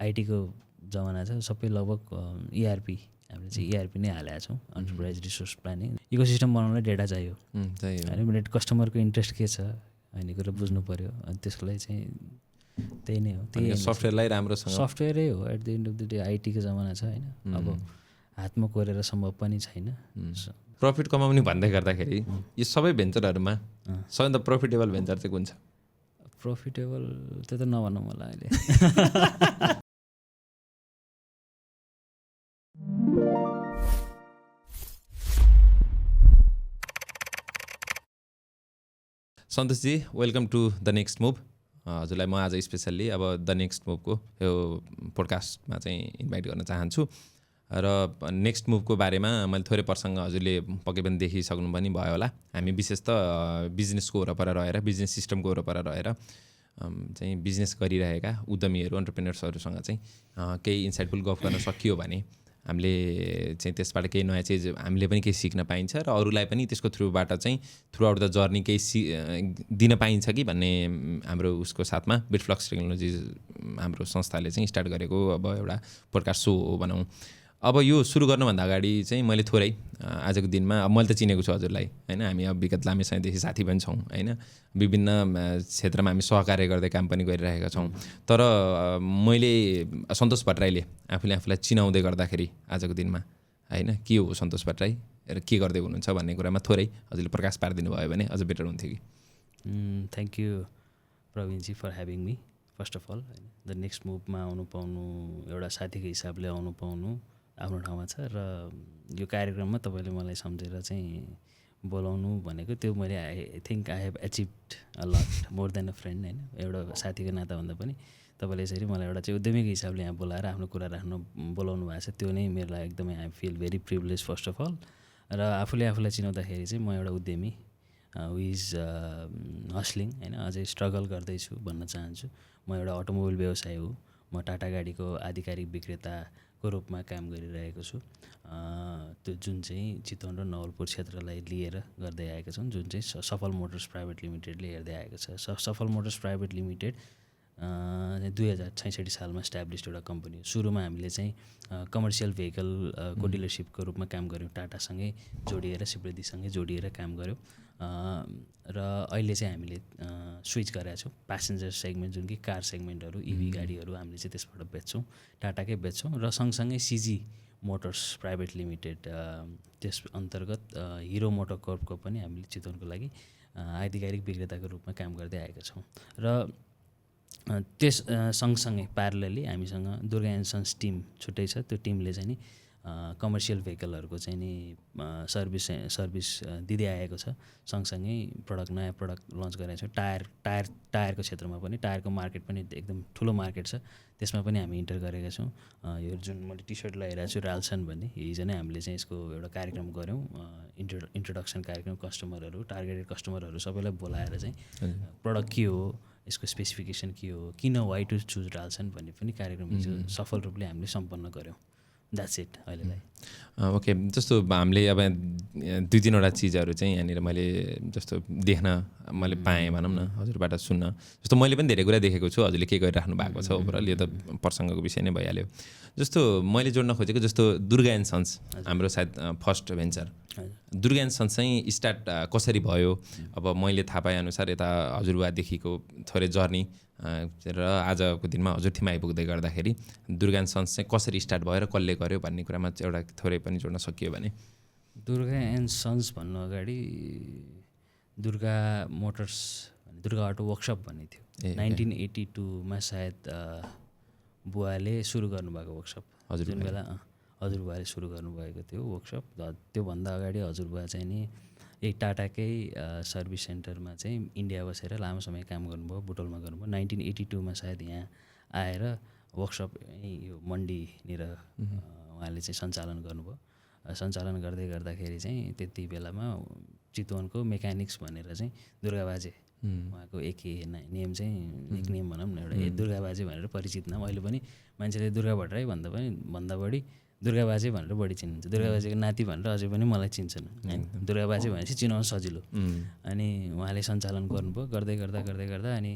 आइटीको जमाना छ, सबै लगभग ERP हामीले चाहिँ ERP नै हालेका छौँ, एन्टरप्राइज रिसोर्स प्लानिङ। इकोसिस्टम बनाउनलाई डेटा चाहियो होइन, कस्टमरको इन्ट्रेस्ट के छ भन्ने कुरा बुझ्नु पऱ्यो, अनि त्यसको लागि चाहिँ त्यही नै हो। त्यही सफ्टवेयरलाई राम्रोसँग सफ्टवेयरै हो at the end of the day. आइटीको जमाना छ होइन, अब हातमा कोरेर सम्भव पनि छैन। प्रफिट कमाउने भन्दै गर्दाखेरि यो सबै भेन्चरहरूमा सबैभन्दा प्रफिटेबल भेन्चर चाहिँ कुन छ? प्रफिटेबल त्यो त नभनौँ होला अहिले। सन्तोषजी, welcome to the next move. हजुरलाई म आज स्पेसल्ली अब द नेक्स्ट मुभको यो पोडकास्टमा चाहिँ इन्भाइट गर्न चाहन्छु र नेक्स्ट मुभको बारेमा मैले थोरै प्रसङ्ग हजुरले पक्कै पनि देखिसक्नु पनि भयो होला। हामी विशेष त बिजनेसको वरपर रहेर, बिजनेस सिस्टमको वरपर रहेर चाहिँ बिजनेस गरिरहेका उद्यमीहरू, एन्टरप्रेन्योर्सहरूसँग चाहिँ केही इन्साइटफुल गफ गर्न सकियो भने हामीले चाहिँ त्यसबाट केही नयाँ चिज हामीले पनि केही सिक्न पाइन्छ र अरूलाई पनि त्यसको थ्रुबाट चाहिँ थ्रु आउट द जर्नी केही दिन पाइन्छ कि भन्ने हाम्रो उसको साथमा बिटफ्लक्स टेक्नोलोजिज हाम्रो संस्थाले चाहिँ स्टार्ट गरेको अब एउटा पोडकास्ट सो हो भनौँ। अब यो सुरु गर्नुभन्दा अगाडि चाहिँ मैले थोरै आजको दिनमा अब मैले त चिनेको छु हजुरलाई होइन, हामी अब विगत लामै समयदेखि साथी पनि छौँ होइन, विभिन्न क्षेत्रमा हामी सहकार्य गर्दै काम पनि गरिरहेका छौँ। तर मैले सन्तोष भट्टराईले आफूलाई चिनाउँदै गर्दाखेरि आजको दिनमा होइन के हो सन्तोष भट्टराई र के गर्दै हुनुहुन्छ भन्ने कुरामा थोरै हजुरले प्रकाश पारिदिनु भयो भने अझ बेटर हुन्थ्यो कि। थ्याङ्क यू प्रवीणजी for having me first of all. होइन, द नेक्स्ट मुभमा आउनु पाउनु, एउटा साथीको हिसाबले आउनु पाउनु आफ्नो ठाउँमा छ र यो कार्यक्रममा तपाईँले मलाई सम्झेर चाहिँ बोलाउनु भनेको त्यो मैले I think I have achieved a lot more than a friend होइन, एउटा साथीको नाताभन्दा पनि तपाईँले यसरी मलाई एउटा चाहिँ उद्यमीको हिसाबले यहाँ बोलाएर आफ्नो कुरा राख्नु बोलाउनु भएको छ, त्यो नै मेरो लागि एकदमै I feel very privilege first of all. र आफूलाई चिनाउँदाखेरि चाहिँ म एउटा उद्यमी हु इज हस्लिङ होइन, अझै स्ट्रगल गर्दैछु भन्न चाहन्छु। म एउटा अटोमोबाइल व्यवसाय हो, म टाटा गाडीको आधिकारिक विक्रेताको रूपमा काम गरिरहेको छु। त्यो जुन चाहिँ चितवन र नवलपुर क्षेत्रलाई लिएर गर्दै आएका छन्, जुन चाहिँ सफल मोटर्स प्राइभेट लिमिटेडले हेर्दै आएको छ। सफल मोटर्स प्राइभेट लिमिटेड 2066 सालमा इस्ट्याब्लिस्ड एउटा कम्पनी हो। सुरुमा हामीले चाहिँ कमर्सियल भेहिकलको डिलरसिपको रूपमा काम गऱ्यौँ, टाटासँगै जोडिएर, सिप्रदीसँगै जोडिएर काम गऱ्यौँ र अहिले चाहिँ हामीले स्विच गरेका छौँ प्यासेन्जर सेगमेन्ट, जुन कि कार सेगमेन्टहरू, इभी गाडीहरू हामीले चाहिँ त्यसबाट बेच्छौँ, टाटाकै बेच्छौँ। र सँगसँगै सिजी मोटर्स प्राइभेट लिमिटेड त्यस अन्तर्गत हिरो मोटर कर्पको पनि हामीले चितवनको लागि आधिकारिक विक्रेताको रूपमा काम गर्दै आएका छौँ। र त्यस सँगसँगै प्यारलली हामीसँग दुर्गा एन्ड सन्स टिम छुट्टै छ, त्यो टिमले चाहिँ नि कमर्सियल भेहिकलहरूको चाहिँ नि सर्भिस दिँदै आएको छ। सँगसँगै नयाँ प्रडक्ट लन्च गरेको छ। टायरको क्षेत्रमा पनि, टायरको मार्केट पनि एकदम ठुलो मार्केट छ, त्यसमा पनि हामी इन्टर गरेका छौँ। यो जुन मैले टी सर्ट लगाइरहेको छु राल्सन भन्ने, हिजो नै हामीले चाहिँ यसको एउटा कार्यक्रम गऱ्यौँ, इन्ट्रोडक्सन कार्यक्रम। कस्टमरहरू, टार्गेटेड कस्टमरहरू सबैलाई बोलाएर चाहिँ प्रडक्ट के हो, यसको स्पेसिफिकेसन के हो, किन वाइ टु चुज राल्सन भन्ने पनि कार्यक्रम हिजो सफल रूपले हामीले सम्पन्न गऱ्यौँ। द्याट्स इट अहिलेलाई। ओके, जस्तो हामीले अब 2-3वटा चिजहरू चाहिँ यहाँनिर मैले जस्तो देख्न मैले पाएँ भनौँ न, हजुरबाट सुन्न। जस्तो मैले पनि धेरै कुरा देखेको छु, हजुरले के गरिराख्नु भएको छ ओभरअल, यो त प्रसङ्गको विषय नै भइहाल्यो। जस्तो मैले जोड्न खोजेको, जस्तो दुर्गा एन्ड सन्स हाम्रो सायद first venture, Durga and sons चाहिँ स्टार्ट कसरी भयो? अब मैले थाहा पाएअनुसार यता हजुरबादेखिको थोरै जर्नी र आजको दिनमा हजुर थिमा आइपुग्दै गर्दाखेरि दुर्गा एन्ड सन्स चाहिँ कसरी स्टार्ट भयो र कसले गर्यो भन्ने कुरामा एउटा थोरै पनि जोड्न सकियो भने। दुर्गा एन्ड सन्स भन्नु अगाडि Durga Motors, Durga auto workshop भन्ने थियो। 1982मा सायद बुवाले सुरु गर्नुभएको वर्कसप, जुन बेला हजुरबुवाले सुरु गर्नुभएको थियो वर्कसप। त्योभन्दा अगाडि हजुरबुवा चाहिँ नि एक टाटाकै सर्भिस सेन्टरमा चाहिँ इन्डिया बसेर लामो समय काम गर्नुभयो, बुटोलमा गर्नुभयो। 1982मा सायद यहाँ आएर वर्कसप यो मन्डीनिर उहाँले चाहिँ सञ्चालन गर्नुभयो। सञ्चालन गर्दाखेरि चाहिँ त्यति बेलामा चितवनको मेकानिक्स भनेर चाहिँ दुर्गा बाजे, उहाँको एक नेम चाहिँ एक नेम भनौँ न, एउटा दुर्गा बाजे भनेर परिचित नाम। अहिले पनि मान्छेले दुर्गा भट्टराई भन्दा बढी दुर्गा बाजे भनेर बढी चिन्छ। दुर्गा बाजेको नाति भनेर अझै पनि मलाई चिन्छन् होइन, दुर्गा बाजे भनेपछि चिनाउन सजिलो। अनि उहाँले सञ्चालन गर्नुभयो, गर्दै गर्दा अनि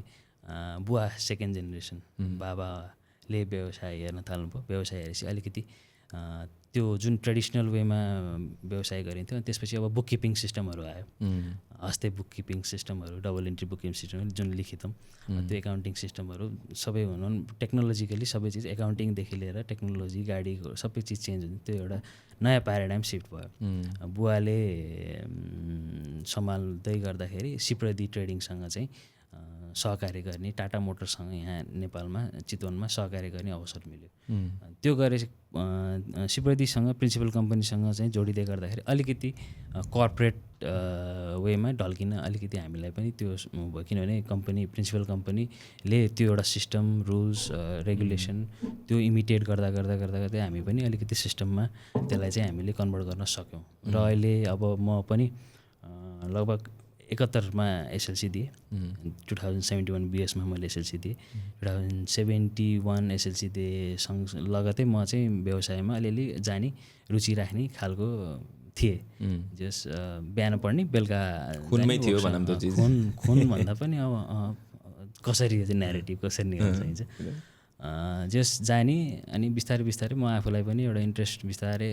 बुवा सेकेन्ड जेनेरेसन बाबाले ले व्यवसाय हेर्न थाल्नुभयो। व्यवसाय हेरेपछि अलिकति त्यो जुन ट्रेडिसनल वेमा व्यवसाय गरिन्थ्यो अनि त्यसपछि अब बुक किपिङ सिस्टमहरू आयो। हस्ते बुक किपिङ सिस्टमहरू, double entry book keeping system जुन लिखितम, त्यो एकाउन्टिङ सिस्टमहरू सबै भनौँ टेक्नोलोजिकली सबै चिज एकाउन्टिङदेखि लिएर टेक्नोलोजी, गाडीको सबै चिज चेन्ज हुन्छ। त्यो एउटा नयाँ प्याराडाइम सिफ्ट भयो। बुवाले सम्हाल्दै गर्दाखेरि सिप्रदी ट्रेडिङसँग चाहिँ सहकार्य गर्ने, टाटा मोटर्ससँग यहाँ नेपालमा चितवनमा सहकार्य गर्ने अवसर मिल्यो। त्यो गरे सिप्रदीसँग प्रिन्सिपल कम्पनीसँग चाहिँ जोडिँदै गर्दाखेरि अलिकति कर्पोरेट वेमा ढल्किन अलिकति हामीलाई पनि त्यो भयो, किनभने कम्पनी प्रिन्सिपल कम्पनीले त्यो एउटा सिस्टम, रुल्स, रेगुलेसन त्यो इमिटेट गर्दा गर्दा गर्दा गर्दै हामी पनि अलिकति सिस्टममा त्यसलाई चाहिँ हामीले कन्भर्ट गर्न सक्यौँ। र अहिले अब म पनि लगभग 71 मा एसएलसी दिएँ। 2071 बिएसमा मैले एसएलसी दिएँ। 2071 एसएलसी दिए लगतै म चाहिँ व्यवसायमा अलिअलि जाने रुचि राख्ने खालको थिएँ। जस बिहान पढ्ने बेलुका खुनमै थियो भनौँ त चिज। खुन भन्दा पनि अब कसरी यो चाहिँ न्यारेटिभ कसरी निकाल्न सकिन्छ जस जाने। अनि बिस्तारै बिस्तारै म आफूलाई पनि एउटा इन्ट्रेस्ट बिस्तारै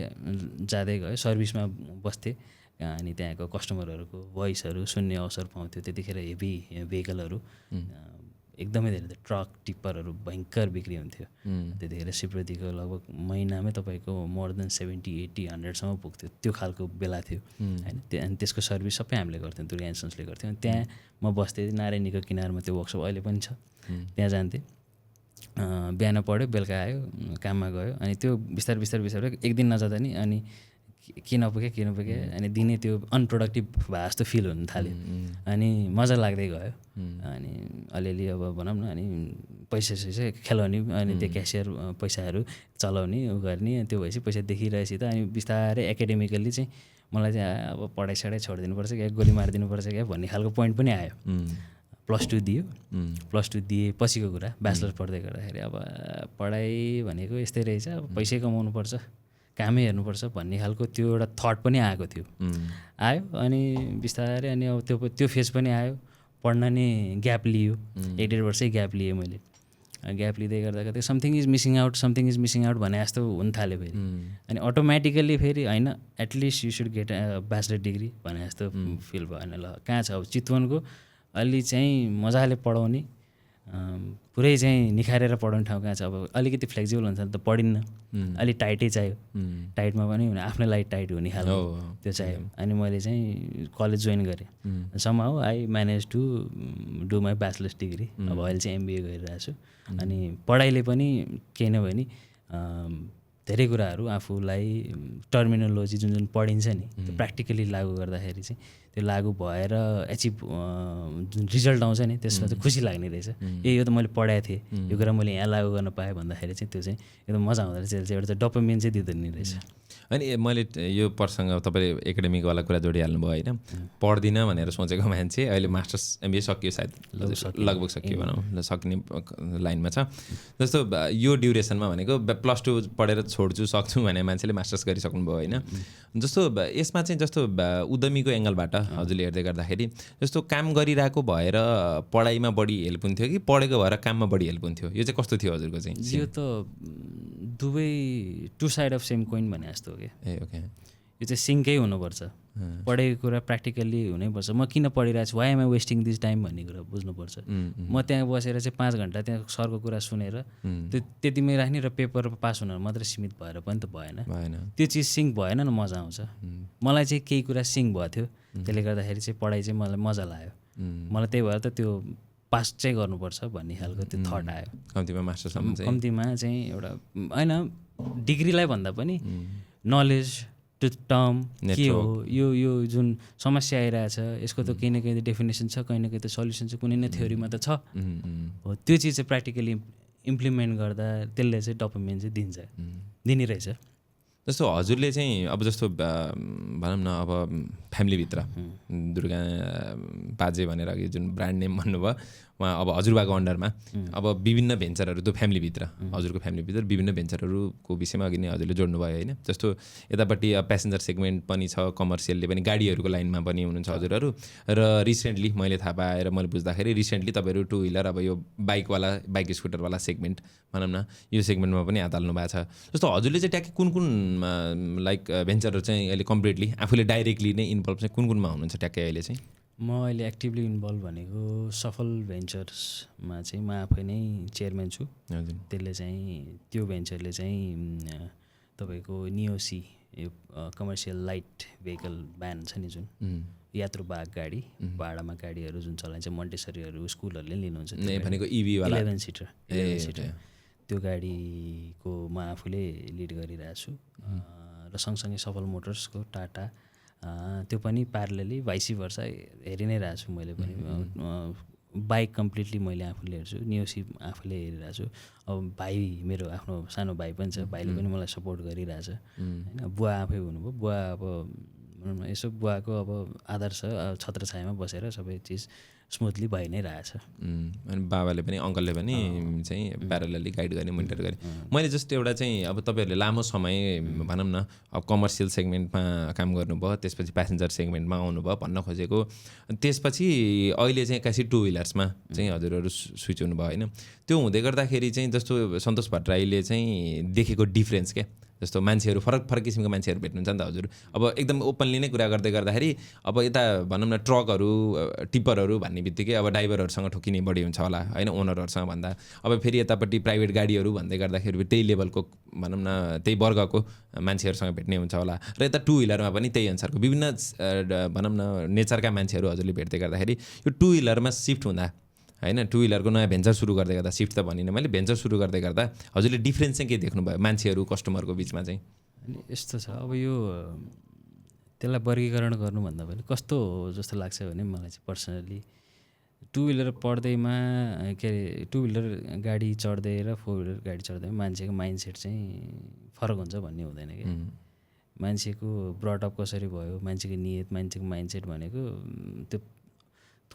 जाँदै गयो। सर्भिसमा बस्थेँ अनि त्यहाँको कस्टमरहरूको भोइसहरू सुन्ने अवसर पाउँथ्यो। त्यतिखेर हेभी भेहिकलहरू एकदमै धेरै ट्रक टिप्परहरू भयङ्कर बिक्री हुन्थ्यो। त्यतिखेर सिप्रदीको लगभग महिनामै तपाईँको मोर देन 70-80-100सम्म पुग्थ्यो। त्यो खालको बेला थियो होइन। अनि त्यसको सर्भिस सबै हामीले गर्थ्यौँ, दुर्गा एन्ड सन्सले गर्थ्यौँ। अनि त्यहाँ म बस्थेँ, नारायणीको किनारमा त्यो वर्कसप अहिले पनि छ। त्यहाँ जान्थेँ, बिहान पढ्यो बेलुका आयो, काममा गयो। अनि त्यो बिस्तारै बिस्तारै बिस्तारै एक दिन नजाँदा नि अनि के नपुगे अनि दिने त्यो अनप्रोडक्टिभ भए जस्तो फिल हुन थाल्यो। अनि मजा लाग्दै गयो। अनि अलिअलि अब भनौँ न अनि पैसा खेलाउने, अनि त्यो क्यासियर पैसाहरू चलाउने उ गर्ने, त्यो भएपछि पैसा देखिरहेपछि त अनि बिस्तारै एकाडेमिकल्ली चाहिँ मलाई चाहिँ अब पढाइ सढाइ छोडिदिनुपर्छ क्या, गोली मारिदिनुपर्छ क्या भन्ने खालको पोइन्ट पनि आयो। +2 दियो। +2 दिए पछिको कुरा, ब्याचलर पढ्दै गर्दाखेरि अब पढाइ भनेको यस्तै रहेछ, अब पैसै कमाउनुपर्छ, कामै हेर्नुपर्छ भन्ने खालको त्यो एउटा थट पनि आएको थियो। आयो अनि बिस्तारै अनि अब त्यो फेज पनि आयो। पढ्न नि ग्याप लियो, 1.5 वर्षै ग्याप लिएँ मैले। ग्याप लिँदै गर्दा गर्दै समथिङ इज मिसिङ आउट भने जस्तो हुन थाल्यो फेरि। अनि अटोमेटिकल्ली फेरि होइन at least you should get bachelor degree भने जस्तो फिल भयो। होइन ल कहाँ छ अब चितवनको अलि चाहिँ मजाले पढाउने, पुरै चाहिँ निखारेर पढाउने ठाउँ कहाँ छ। अब अलिकति फ्लेक्सिबल हुन्छ त पढिन्न, अलिक टाइटै चाहियो। टाइटमा पनि हुने, आफ्नै लागि टाइट हुने खालको त्यो चाहियो। अनि मैले चाहिँ कलेज जोइन गरेँ। Somehow I manage to do my bachelors degree. अब अहिले चाहिँ MBA गरिरहेको छु। अनि पढाइले पनि केही नभए नि धेरै कुराहरू आफूलाई टर्मिनोलोजी जुन जुन पढिन्छ नि त्यो प्र्याक्टिकली लागु गर्दाखेरि चाहिँ त्यो लागु भएर एचिभ जुन रिजल्ट आउँछ नि त्यसमा चाहिँ खुसी लाग्ने रहेछ। यो त मैले पढाएको थिएँ, यो कुरा मैले यहाँ लागु गर्न पाएँ भन्दाखेरि चाहिँ त्यो चाहिँ एकदम मजा आउँदो रहेछ। त्यसले चाहिँ एउटा डोपामिन चाहिँ दिँदैन रहेछ। अनि मैले यो प्रसङ्ग तपाईँले एकाडेमिकवाला कुरा जोडिहाल्नु भयो होइन। पढ्दिनँ भनेर सोचेको मान्छे अहिले मास्टर्स MBA सकियो, सायद लगभग सकियो भनौँ, सक्ने लाइनमा छ। जस्तो यो ड्युरेसनमा भनेको +2 पढेर छोड्छु सक्छु भने मान्छेले मास्टर्स गरिसक्नुभयो होइन। जस्तो यसमा चाहिँ जस्तो उद्यमीको एङ्गलबाट हजुरले हेर्दै गर्दाखेरि जस्तो काम गरिरहेको भएर पढाइमा बढी हेल्प हुन्थ्यो कि पढेको भएर काममा बढी हेल्प हुन्थ्यो, यो चाहिँ कस्तो थियो हजुरको चाहिँ? यो त दुवै two side of same coin भने जस्तो हो क्या। ओके, यो चाहिँ सिङ्कै हुनुपर्छ। पढेको कुरा प्र्याक्टिकल्ली हुनैपर्छ। म किन पढिरहेको छु, why am I wasting this time भन्ने कुरा बुझ्नुपर्छ। म त्यहाँ बसेर चाहिँ 5 घन्टा त्यहाँ सरको कुरा सुनेर त्यो त्यतिमै राख्ने र पेपर पास हुन मात्रै सीमित भएर पनि त भएन। त्यो चिज सिङ्क भएन न, मजा आउँछ। मलाई चाहिँ केही कुरा सिङ्क भएको थियो, त्यसले गर्दाखेरि चाहिँ पढाइ चाहिँ मलाई मजा लाग्यो। मलाई त्यही भएर त त्यो पास चाहिँ गर्नुपर्छ भन्ने खालको त्यो थट आयो। कम्तीमा मास्टरसम्म चाहिँ कम्तीमा चाहिँ एउटा होइन डिग्रीलाई भन्दा पनि नलेज त्यो टर्म के हो, यो जुन समस्या आइरहेछ यसको त केही न केही त डेफिनेसन छ, कहीँ न कहीँ त सल्युसन छ, कुनै न थ्योरीमा त छ हो। त्यो चिज चाहिँ प्र्याक्टिकली इम्प्लिमेन्ट गर्दा त्यसले चाहिँ डोपामिन चाहिँ दिने रहेछ। जस्तो हजुरले चाहिँ अब जस्तो भनौँ न अब फ्यामिलीभित्र दुर्गा बाजे भनेर अघि जुन ब्रान्ड नेम भन्नुभयो उहाँ अब हजुरबाको अन्डरमा अब विभिन्न भेन्चरहरू त्यो फ्यामिलीभित्र हजुरको फ्यामिलीभित्र विभिन्न भेन्चरहरूको विषयमा अघि नै हजुरले जोड्नुभयो होइन जस्तो यतापट्टि प्यासेन्जर सेगमेन्ट पनि छ कमर्सियलले पनि गाडीहरूको लाइनमा पनि हुनुहुन्छ हजुरहरू र रिसेन्टली मैले थाहा पाएर मैले बुझ्दाखेरि रिसेन्टली तपाईँहरू टु व्हिलर अब यो बाइक स्कुटरवाला सेगमेन्ट भनौँ न यो सेगमेन्टमा पनि हात हाल्नु भएको छ जस्तो हजुरले चाहिँ ट्याक्कै कुन लाइक भेन्चरहरू चाहिँ अहिले कम्प्लिटली आफूले डाइरेक्टली नै इन्भल्भ चाहिँ कुनमा हुनुहुन्छ ट्याक्कै अहिले चाहिँ म अहिले एक्टिभली इन्भल्भ भनेको सफल भेन्चर्समा चाहिँ म आफै नै चेयरम्यान छु हजुर त्यसले चाहिँ त्यो भेन्चरले चाहिँ तपाईँको नियोसी यो कमर्सियल लाइट भेहिकल भ्यान छ नि जुन यात्रुवाहक गाडी भाडामा गाडीहरू जुन चलाइन्छ मन्टेसरीहरू स्कुलहरूले लिनुहुन्छ भनेको इभीवाला 11 सिटर त्यो गाडीको म आफूले लिड गरिरहेको छु र सँगसँगै सफल मोटर्सको टाटा त्यो पनि प्यारलली भाइसी वर्ष हेरि नै रहेको छु मैले पनि बाइक कम्प्लिटली मैले आफूले हेर्छु नियोसी आफूले हेरिरहेको छु अब भाइ मेरो आफ्नो सानो भाइ पनि छ भाइले पनि मलाई सपोर्ट गरिरहेछ होइन बुवा आफै हुनुभयो बुवा अब भनौँ न यसो बुवाको अब आधार छ छत्र छायामा बसेर सबै चिज स्मुथली भइ नै रहेछ अनि बाबाले पनि अङ्कलले पनि चाहिँ प्यारलली गाइड गर्ने मोनिटर गर्ने मैले जस्तो एउटा चाहिँ अब तपाईँहरूले लामो समय भनौँ न अब कमर्सियल सेगमेन्टमा काम गर्नुभयो त्यसपछि प्यासेन्जर सेगमेन्टमा आउनुभयो भन्न खोजेको त्यसपछि अहिले चाहिँ एक्कासी टु व्हिलर्समा चाहिँ हजुरहरू स्विच हुनुभयो होइन त्यो हुँदै गर्दाखेरि चाहिँ जस्तो सन्तोष भट्टराईले चाहिँ देखेको डिफ्रेन्स क्या जस्तो मान्छेहरू फरक फरक किसिमको मान्छेहरू भेट्नुहुन्छ नि त हजुर अब एकदम ओपनली नै कुरा गर्दै गर्दाखेरि अब यता भनौँ न ट्रकहरू टिप्परहरू भन्ने बित्तिकै अब ड्राइभरहरूसँग ठोकिने बढी हुन्छ होला होइन ओनरहरूसँग भन्दा अब फेरि यतापट्टि प्राइभेट गाडीहरू भन्दै गर्दाखेरि त्यही लेभलको भनौँ न त्यही वर्गको मान्छेहरूसँग भेट्ने हुन्छ होला र यता टु व्हिलरमा पनि त्यही अनुसारको विभिन्न भनौँ न नेचरका मान्छेहरू हजुरले भेट्दै गर्दाखेरि यो टु व्हिलरमा सिफ्ट हुँदा होइन टु व्हिलरको नयाँ भेन्चर सुरु गर्दै गर्दा सिफ्ट त भनिनँ मैले भेन्चर सुरु गर्दै गर्दा हजुरले डिफ्रेन्स चाहिँ के देख्नुभयो मान्छेहरू कस्टमरको बिचमा चाहिँ अनि यस्तो छ अब यो त्यसलाई वर्गीकरण गर्नुभन्दा पहिले कस्तो हो जस्तो लाग्छ भने मलाई चाहिँ पर्सनली टु व्हिलर पढ्दैमा के अरे टु व्हिलर गाडी चढ्दै र फोर व्हिलर गाडी चढ्दैमा मान्छेको माइन्डसेट चाहिँ फरक हुन्छ भन्ने हुँदैन कि मान्छेको ब्रटअप कसरी भयो मान्छेको नियत मान्छेको माइन्डसेट भनेको त्यो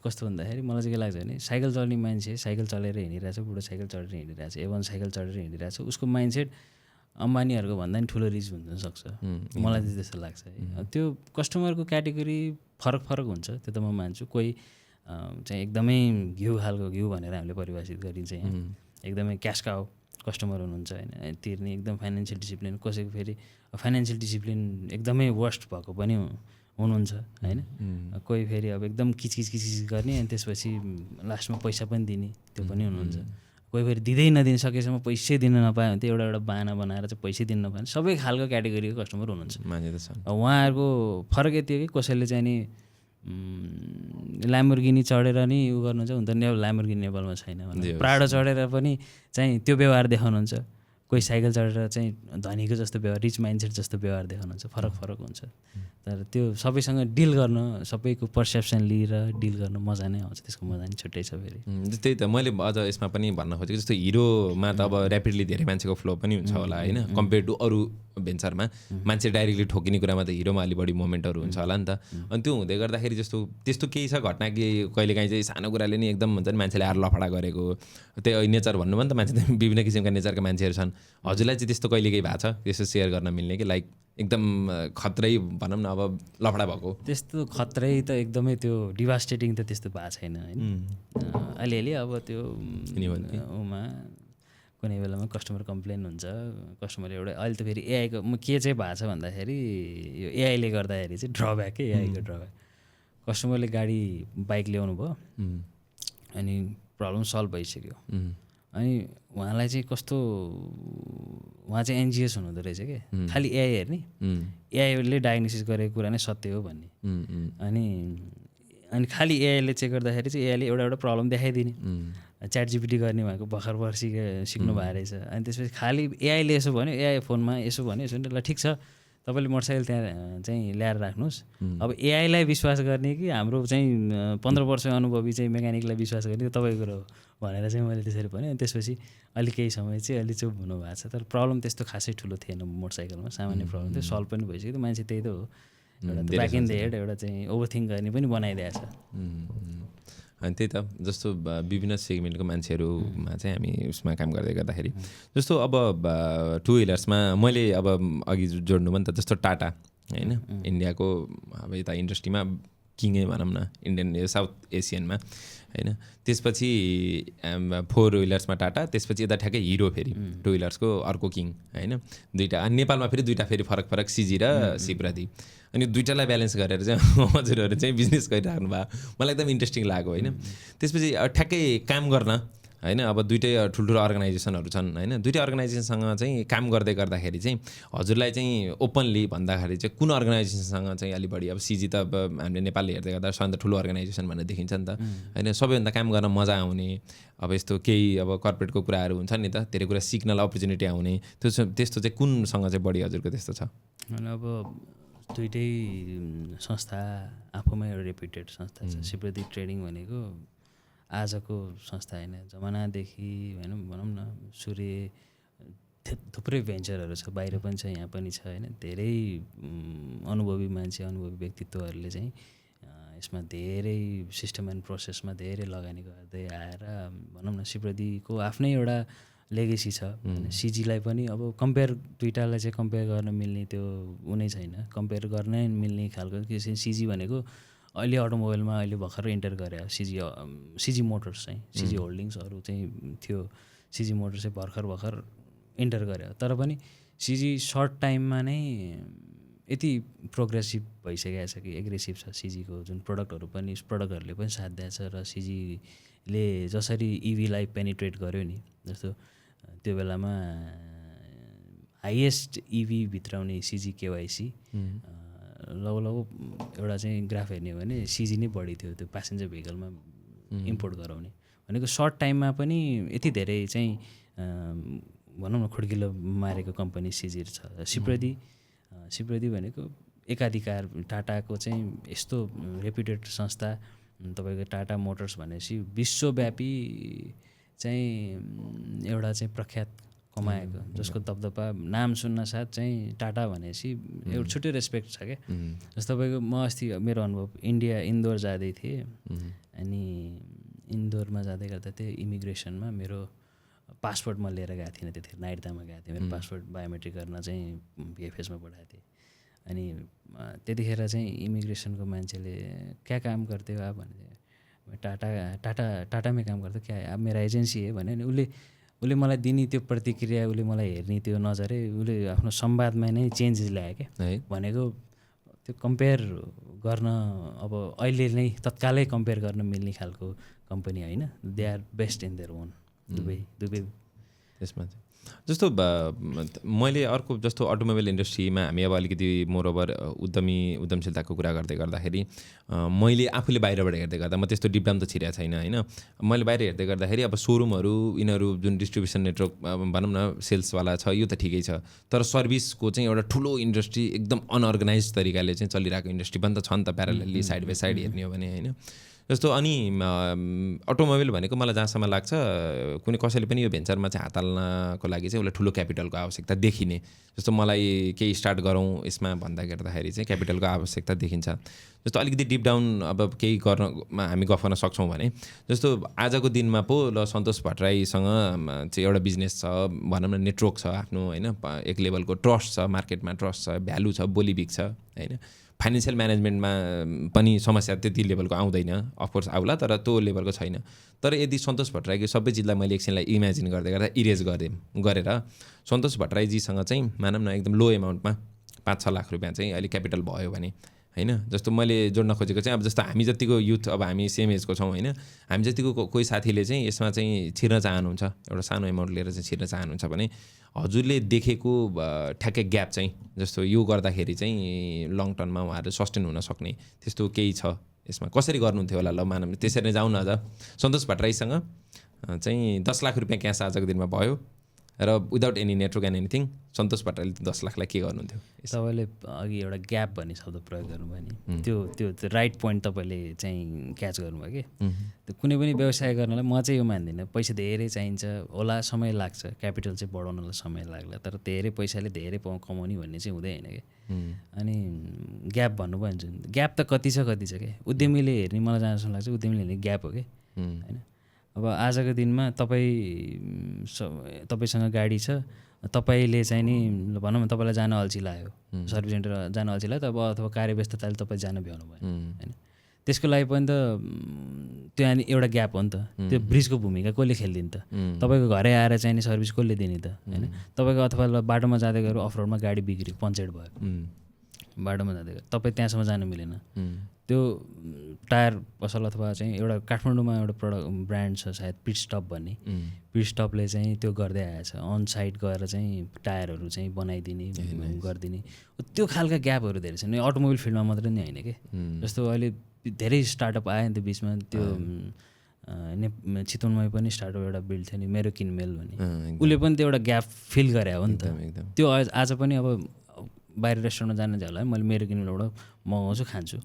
कस्तो भन्दाखेरि मलाई चाहिँ के लाग्छ भने साइकल चढ्ने मान्छे साइकल चलेर हिँडिरहेछ बुढो साइकल चढेर हिँडिरहेछ एभन साइकल चढेर हिँडिरहेछ उसको माइन्डसेट अम्बानीहरूको भन्दा पनि ठुलो रिच हुनसक्छ मलाई चाहिँ त्यस्तो लाग्छ त्यो कस्टमरको क्याटेगोरी फरक फरक हुन्छ त्यो त म मान्छु कोही चाहिँ एकदमै घिउ खालको घिउ भनेर हामीले परिभाषित गरिन्छ यहाँ एकदमै क्यास काउ कस्टमर हुनुहुन्छ होइन तिर्ने एकदम फाइनेन्सियल डिसिप्लिन कसैको फेरि फाइनेन्सियल डिसिप्लिन एकदमै वर्स्ट भएको पनि हुनुहुन्छ होइन कोही फेरि अब एकदम किचकिच गर्ने अनि त्यसपछि लास्टमा पैसा पनि दिने त्यो पनि हुनुहुन्छ कोही फेरि दिँदै नदिन सकेसम्म पैसै दिन नपायो भने त एउटा बाना बनाएर चाहिँ पैसै दिन नपायो भने सबै खालको क्याटेगोरीको कस्टमर हुनुहुन्छ उहाँहरूको फरक यति हो कि कसैले चाहिँ नि ल्याम्बोर्गिनी चढेर नि उ गर्नु चाहिँ हुन्छ नि अब ल्याम्बोर्गिनी नेपालमा छैन प्राडो चढेर पनि चाहिँ त्यो व्यवहार देखाउनुहुन्छ कोही साइकल चढेर चाहिँ धनीको जस्तो व्यवहार रिच माइन्डसेट जस्तो व्यवहार देखाउनुहुन्छ फरक फरक हुन्छ तर त्यो सबैसँग डिल गर्न सबैको पर्सेप्सन लिएर डिल गर्न मजा नै आउँछ त्यसको मजा नै छुट्टै छ फेरि त्यही त मैले अझ यसमा पनि भन्न खोजेको जस्तो हिरोमा त अब ऱ्यापिडली धेरै मान्छेको फ्लो पनि हुन्छ होला होइन कम्पेयर टु अरू भेन्चरमा मान्छे डाइरेक्टली ठोकिने कुरामा त हिरोमा अलि बढी मोमेन्टहरू हुन्छ होला नि त अनि त्यो हुँदै गर्दाखेरि जस्तो त्यस्तो केही छ घटना कि कहिलेकाहीँ चाहिँ सानो कुराले नि एकदम हुन्छ नि मान्छेले आएर लफडा गरेको त्यही नेचर भन्नुभयो नि त मान्छे त विभिन्न किसिमका नेचरका मान्छेहरू छन् हजुरलाई चाहिँ त्यस्तो कहिले केही भएको छ त्यस्तो सेयर गर्न मिल्ने कि लाइक एकदम खत्रै भनौँ न अब लफडा भएको त्यस्तो खत्रै त एकदमै त्यो डिभास्टेटिङ त त्यस्तो भएको छैन होइन अलिअलि अब त्यो उमा कुनै बेलामा कस्टमर कम्प्लेन हुन्छ कस्टमर एउटा अहिले त फेरि एआईको के चाहिँ भएको छ भन्दाखेरि यो एआईले गर्दाखेरि चाहिँ ड्रब्याक के एआईको ड्रब्याक कस्टमरले गाडी बाइक ल्याउनु भयो अनि प्रब्लम सल्भ भइसक्यो अनि उहाँलाई चाहिँ कस्तो उहाँ चाहिँ एनजिएस हुनुहुँदो रहेछ क्या खालि एआई हेर्ने एआईले डायग्नोसिस गरेको कुरा नै सत्य हो भन्ने अनि खालि एआईले चेक गर्दाखेरि चाहिँ एआईले एउटा प्रब्लम देखाइदिने च्याट जिपिटी गर्ने भएको भर्खर सिक्नु भएको रहेछ अनि त्यसपछि खालि एआईले यसो भन्यो एआई फोनमा यसो भन्यो यसो ल ठिक छ तपाईँले मोटरसाइकल त्यहाँ चाहिँ ल्याएर राख्नुहोस् अब एआईलाई विश्वास गर्ने कि हाम्रो चाहिँ 15 वर्ष अनुभवी चाहिँ मेकानिकलाई विश्वास गर्ने तपाईँको कुरो भनेर चाहिँ मैले त्यसरी भने अनि त्यसपछि अलिक केही समय चाहिँ अलि चुप हुनुभएको छ तर प्रब्लम त्यस्तो खासै ठुलो थिएन मोटरसाइकलमा सामान्य प्रब्लम थियो सल्भ पनि भइसक्यो त्यो मान्छे त्यही त हो एउटा ब्याक इन द हेड एउटा चाहिँ ओभर थिङ्क गर्ने पनि बनाइदिएको छ अनि त्यही त जस्तो विभिन्न सेगमेन्टको मान्छेहरूमा चाहिँ हामी उसमा काम गर्दै गर्दाखेरि जस्तो अब टु व्हिलर्समा मैले अब अघि जोड्नु पनि त जस्तो टाटा होइन इन्डियाको अब यता इन्डस्ट्रीमा किङै भनौँ न इन्डियन साउथ एसियनमा होइन त्यसपछि फोर व्हिलर्समा टाटा त्यसपछि यता ठ्याक्कै हिरो फेरि टु व्हिलर्सको अर्को किङ होइन दुईवटा नेपालमा फेरि दुईवटा फेरि फरक सिजी र शिवप्रति अनि दुईवटालाई ब्यालेन्स गरेर चाहिँ हजुरहरू चाहिँ बिजनेस गरिराख्नु भयो मलाई एकदम इन्ट्रेस्टिङ लाग्यो होइन त्यसपछि ठ्याक्कै काम गर्न होइन अब दुइटै ठुल्ठुलो अर्गनाइजेसनहरू छन् होइन दुइटै अर्गनाइजेसनसँग चाहिँ काम गर्दै गर्दाखेरि चाहिँ हजुरलाई चाहिँ ओपनली भन्दाखेरि चाहिँ कुन अर्गनाइजेसनसँग चाहिँ अलिक बढी अब सिजी त अब हामीले नेपालले हेर्दै गर्दा सबभन्दा ठुलो अर्गनाइजेसन भनेर देखिन्छ नि त होइन सबैभन्दा काम गर्न मजा आउने अब यस्तो केही अब कर्पोरेटको कुराहरू हुन्छ नि त धेरै कुरा सिक्नलाई अपर्च्युनिटी आउने त्यस्तो चाहिँ कुनसँग चाहिँ बढी हजुरको त्यस्तो छ अब दुइटै संस्था आफूमै एउटा रेप्युटेड संस्था छ शिवप्रति ट्रेडिङ भनेको आजको संस्था होइन जमानादेखि होइन भनौँ न सूर्य थुप्रै भेन्चरहरू छ बाहिर पनि छ यहाँ पनि छ होइन धेरै अनुभवी मान्छे अनुभवी व्यक्तित्वहरूले चाहिँ यसमा धेरै सिस्टम एन्ड प्रोसेसमा धेरै लगानी गर्दै आएर भनौँ न शिवप्रतिको आफ्नै एउटा लेगेसी छ सिजीलाई पनि अब कम्पेयर दुइटालाई चाहिँ कम्पेयर गर्न मिल्ने त्यो उनी छैन कम्पेयर गर्नै मिल्ने खालको सिजी भनेको अहिले अटोमोबाइलमा अहिले भर्खर इन्टर गरे सिजी मोटर्स चाहिँ सिजी होल्डिङ्सहरू चाहिँ थियो सिजी मोटर्स चाहिँ भर्खर इन्टर गरे तर पनि सिजी सर्ट टाइममा नै यति प्रोग्रेसिभ भइसकेको छ कि एग्रेसिभ छ सिजीको जुन प्रडक्टहरूले पनि साथ दिएको छ र सिजीले जसरी इभीलाई पेनिट्रेट गर्यो नि जस्तो त्यो बेलामा हाइएस्ट इभी भित्राउने सिजी केवाइसी लगभग एउटा चाहिँ ग्राफ हेर्ने हो भने सिजी नै बढी थियो त्यो प्यासेन्जर भेहिकलमा इम्पोर्ट गराउने भनेको सर्ट टाइममा पनि यति धेरै चाहिँ भनौँ न खुड्किलो मारेको कम्पनी सिजी छ शिवप्रति भनेको एकाधिकार टाटाको चाहिँ यस्तो रेप्युटेड संस्था तपाईँको टाटा मोटर्स भनेपछि विश्वव्यापी चाहिँ एउटा चाहिँ प्रख्यात कमाएको जसको दबदबा नाम सुन्न साथ चाहिँ टाटा भनेपछि एउटा छुट्टै रेस्पेक्ट छ क्या जस्तो तपाईँको म अस्ति मेरो अनुभव इन्दोर जाँदै थिएँ अनि इन्दोरमा जाँदै गर्दा चाहिँ इमिग्रेसनमा मेरो पासपोर्ट म लिएर गएको थिइनँ त्यतिखेर नाइटदामा गएको थिएँ मेरो पासपोर्ट बायोमेट्रिक गर्न चाहिँ भिएफएसमा पठाएको थिएँ अनि त्यतिखेर चाहिँ इमिग्रेसनको मान्छेले क्या काम गर्थ्यो अब भने टाटा में काम गर्थ्यो क्या अब मेरो एजेन्सी है भने उसले मलाई दिने त्यो प्रतिक्रिया उसले मलाई हेर्ने त्यो नजरै उसले आफ्नो संवादमा नै चेन्ज ल्यायो क्या भनेको त्यो कम्पेयर गर्न अब अहिले नै तत्कालै कम्पेयर गर्न मिल्ने खालको कम्पनी होइन they are best in their own Dubai त्यसमा चाहिँ जस्तो मैले अर्को जस्तो अटोमोबाइल इन्डस्ट्रीमा हामी अब अलिकति मोरओभर उद्यमशीलताको कुरा गर्दै गर्दाखेरि मैले आफूले बाहिरबाट हेर्दै गर्दा म त्यस्तो डिप डाउन त छिरेको छैन होइन मैले बाहिर हेर्दै गर्दाखेरि अब सोरुमहरू यिनीहरू जुन डिस्ट्रिब्युसन नेटवर्क भनौँ न सेल्सवाला छ यो त ठिकै छ तर सर्भिसको चाहिँ एउटा ठुलो इन्डस्ट्री एकदम अनअर्गनाइज तरिकाले चाहिँ चलिरहेको इन्डस्ट्री पनि त छ नि त प्यारलली साइड बाई साइड हेर्ने हो भने होइन जस्तो अनि अटोमोबाइल भनेको मलाई जहाँसम्म लाग्छ कुनै कसैले पनि यो भेन्चरमा चाहिँ हात हाल्नको लागि चाहिँ उसलाई ठुलो क्यापिटलको आवश्यकता देखिने जस्तो मलाई केही स्टार्ट गरौँ यसमा भन्दा गर्दाखेरि चाहिँ क्यापिटलको आवश्यकता देखिन्छ जस्तो अलिकति डिप डाउन अब केही गर्नमा हामी गफ गर्न सक्छौँ भने जस्तो आजको दिनमा पो ल सन्तोष भट्टराईसँग चाहिँ एउटा बिजनेस छ भनौँ न नेटवर्क छ आफ्नो होइन एक लेभलको ट्रस्ट छ मार्केटमा ट्रस्ट छ भ्यालु छ बोलीबिक छ होइन फाइनेन्सियल म्यानेजमेन्टमा पनि समस्या त्यति लेभलको आउँदैन अफकोर्स आउला तर त्यो लेभलको छैन तर यदि सन्तोष भट्टराईको सबै चिजलाई मैले एकछिनलाई इमेजिन गर्दै गर्दा इरेज गरेर सन्तोष भट्टराईजीसँग चाहिँ मानौँ न एकदम लो एमाउन्टमा 5-6 लाख रुपियाँ चाहिँ अहिले क्यापिटल भयो भने होइन जस्तो मैले जोड्न खोजेको चाहिँ अब जस्तो हामी जतिको युथ अब हामी सेम एजको छौँ होइन हामी जतिको कोही साथीले चाहिँ यसमा चाहिँ छिर्न चाहनुहुन्छ एउटा सानो एमाउन्ट लिएर चाहिँ छिर्न चाहनुहुन्छ भने हजुरले देखेको ठ्याक्कै ग्याप चाहिँ जस्तो यो गर्दाखेरि चाहिँ लङ टर्ममा उहाँहरू सस्टेन हुन सक्ने त्यस्तो केही छ यसमा कसरी गर्नुहुन्थ्यो होला ल मानौँ त्यसरी नै जाउँ न अझ सन्तोष भट्टराईसँग चाहिँ 10 लाख रुपियाँ क्यास आजको दिनमा भयो र without any network and anything Santosh भट्टराईले 10 लाखलाई के गर्नुहुन्थ्यो तपाईँले अघि एउटा ग्याप भन्ने शब्द प्रयोग गर्नुभयो नि त्यो राइट पोइन्ट तपाईँले चाहिँ क्याच गर्नुभयो कि त्यो कुनै पनि व्यवसाय गर्नलाई म चाहिँ यो मान्दिनँ पैसा धेरै चाहिन्छ होला समय लाग्छ क्यापिटल चाहिँ बढाउनलाई समय लाग्ला तर धेरै पैसाले धेरै कमाउने भन्ने चाहिँ हुँदै होइन कि अनि ग्याप भन्नुभयो भने जुन ग्याप त कति छ क्या उद्यमीले हेर्ने मलाई जहाँसम्म लाग्छ उद्यमीले हेर्ने ग्याप हो कि होइन। अब आजको दिनमा तपाईँसँग गाडी छ, तपाईँले चाहिँ नि भनौँ न तपाईँलाई जान अल्छी लाग्यो, सर्भिस सेन्टर जान अल्छी लाग्यो, तब अथवा कार्यव्यस्तताले तपाईँ जान भ्याउनु भयो होइन। त्यसको लागि पनि त त्यो एउटा ग्याप हो नि त। त्यो ब्रिजको भूमिका कसले खेलिदिने त? तपाईँको घरै आएर चाहिँ नि सर्भिस कसले दिने त होइन। तपाईँको अथवा बाटोमा जाँदै गएर अफ रोडमा गाडी बिग्रियो, पञ्चर भयो, बाटोमा जाँदै गएर तपाईँ त्यहाँसम्म जानु मिलेन। त्यो टायर पसल अथवा चाहिँ एउटा काठमाडौँमा एउटा ब्रान्ड छ सायद पिट स्टप भन्ने, पिट स्टपले चाहिँ त्यो गर्दै आएछ, अन साइड गएर चाहिँ टायरहरू चाहिँ बनाइदिने गरिदिने। त्यो खालका ग्यापहरू धेरै छन्। अटोमोबाइल फिल्डमा मात्रै नै होइन कि, जस्तो अहिले धेरै स्टार्टअप आयो नि त बिचमा। त्यो चितवनमै पनि स्टार्टअप एउटा बिल्ड थियो नि, मेरो किनमेल भन्ने, उसले पनि त्यो एउटा ग्याप फिल गरे हो नि त। त्यो आज पनि अब बाहिर रेस्टुरेन्टमा जान जाला मैले मेरो किनमेलबाट मगाउँछु, खान्छु।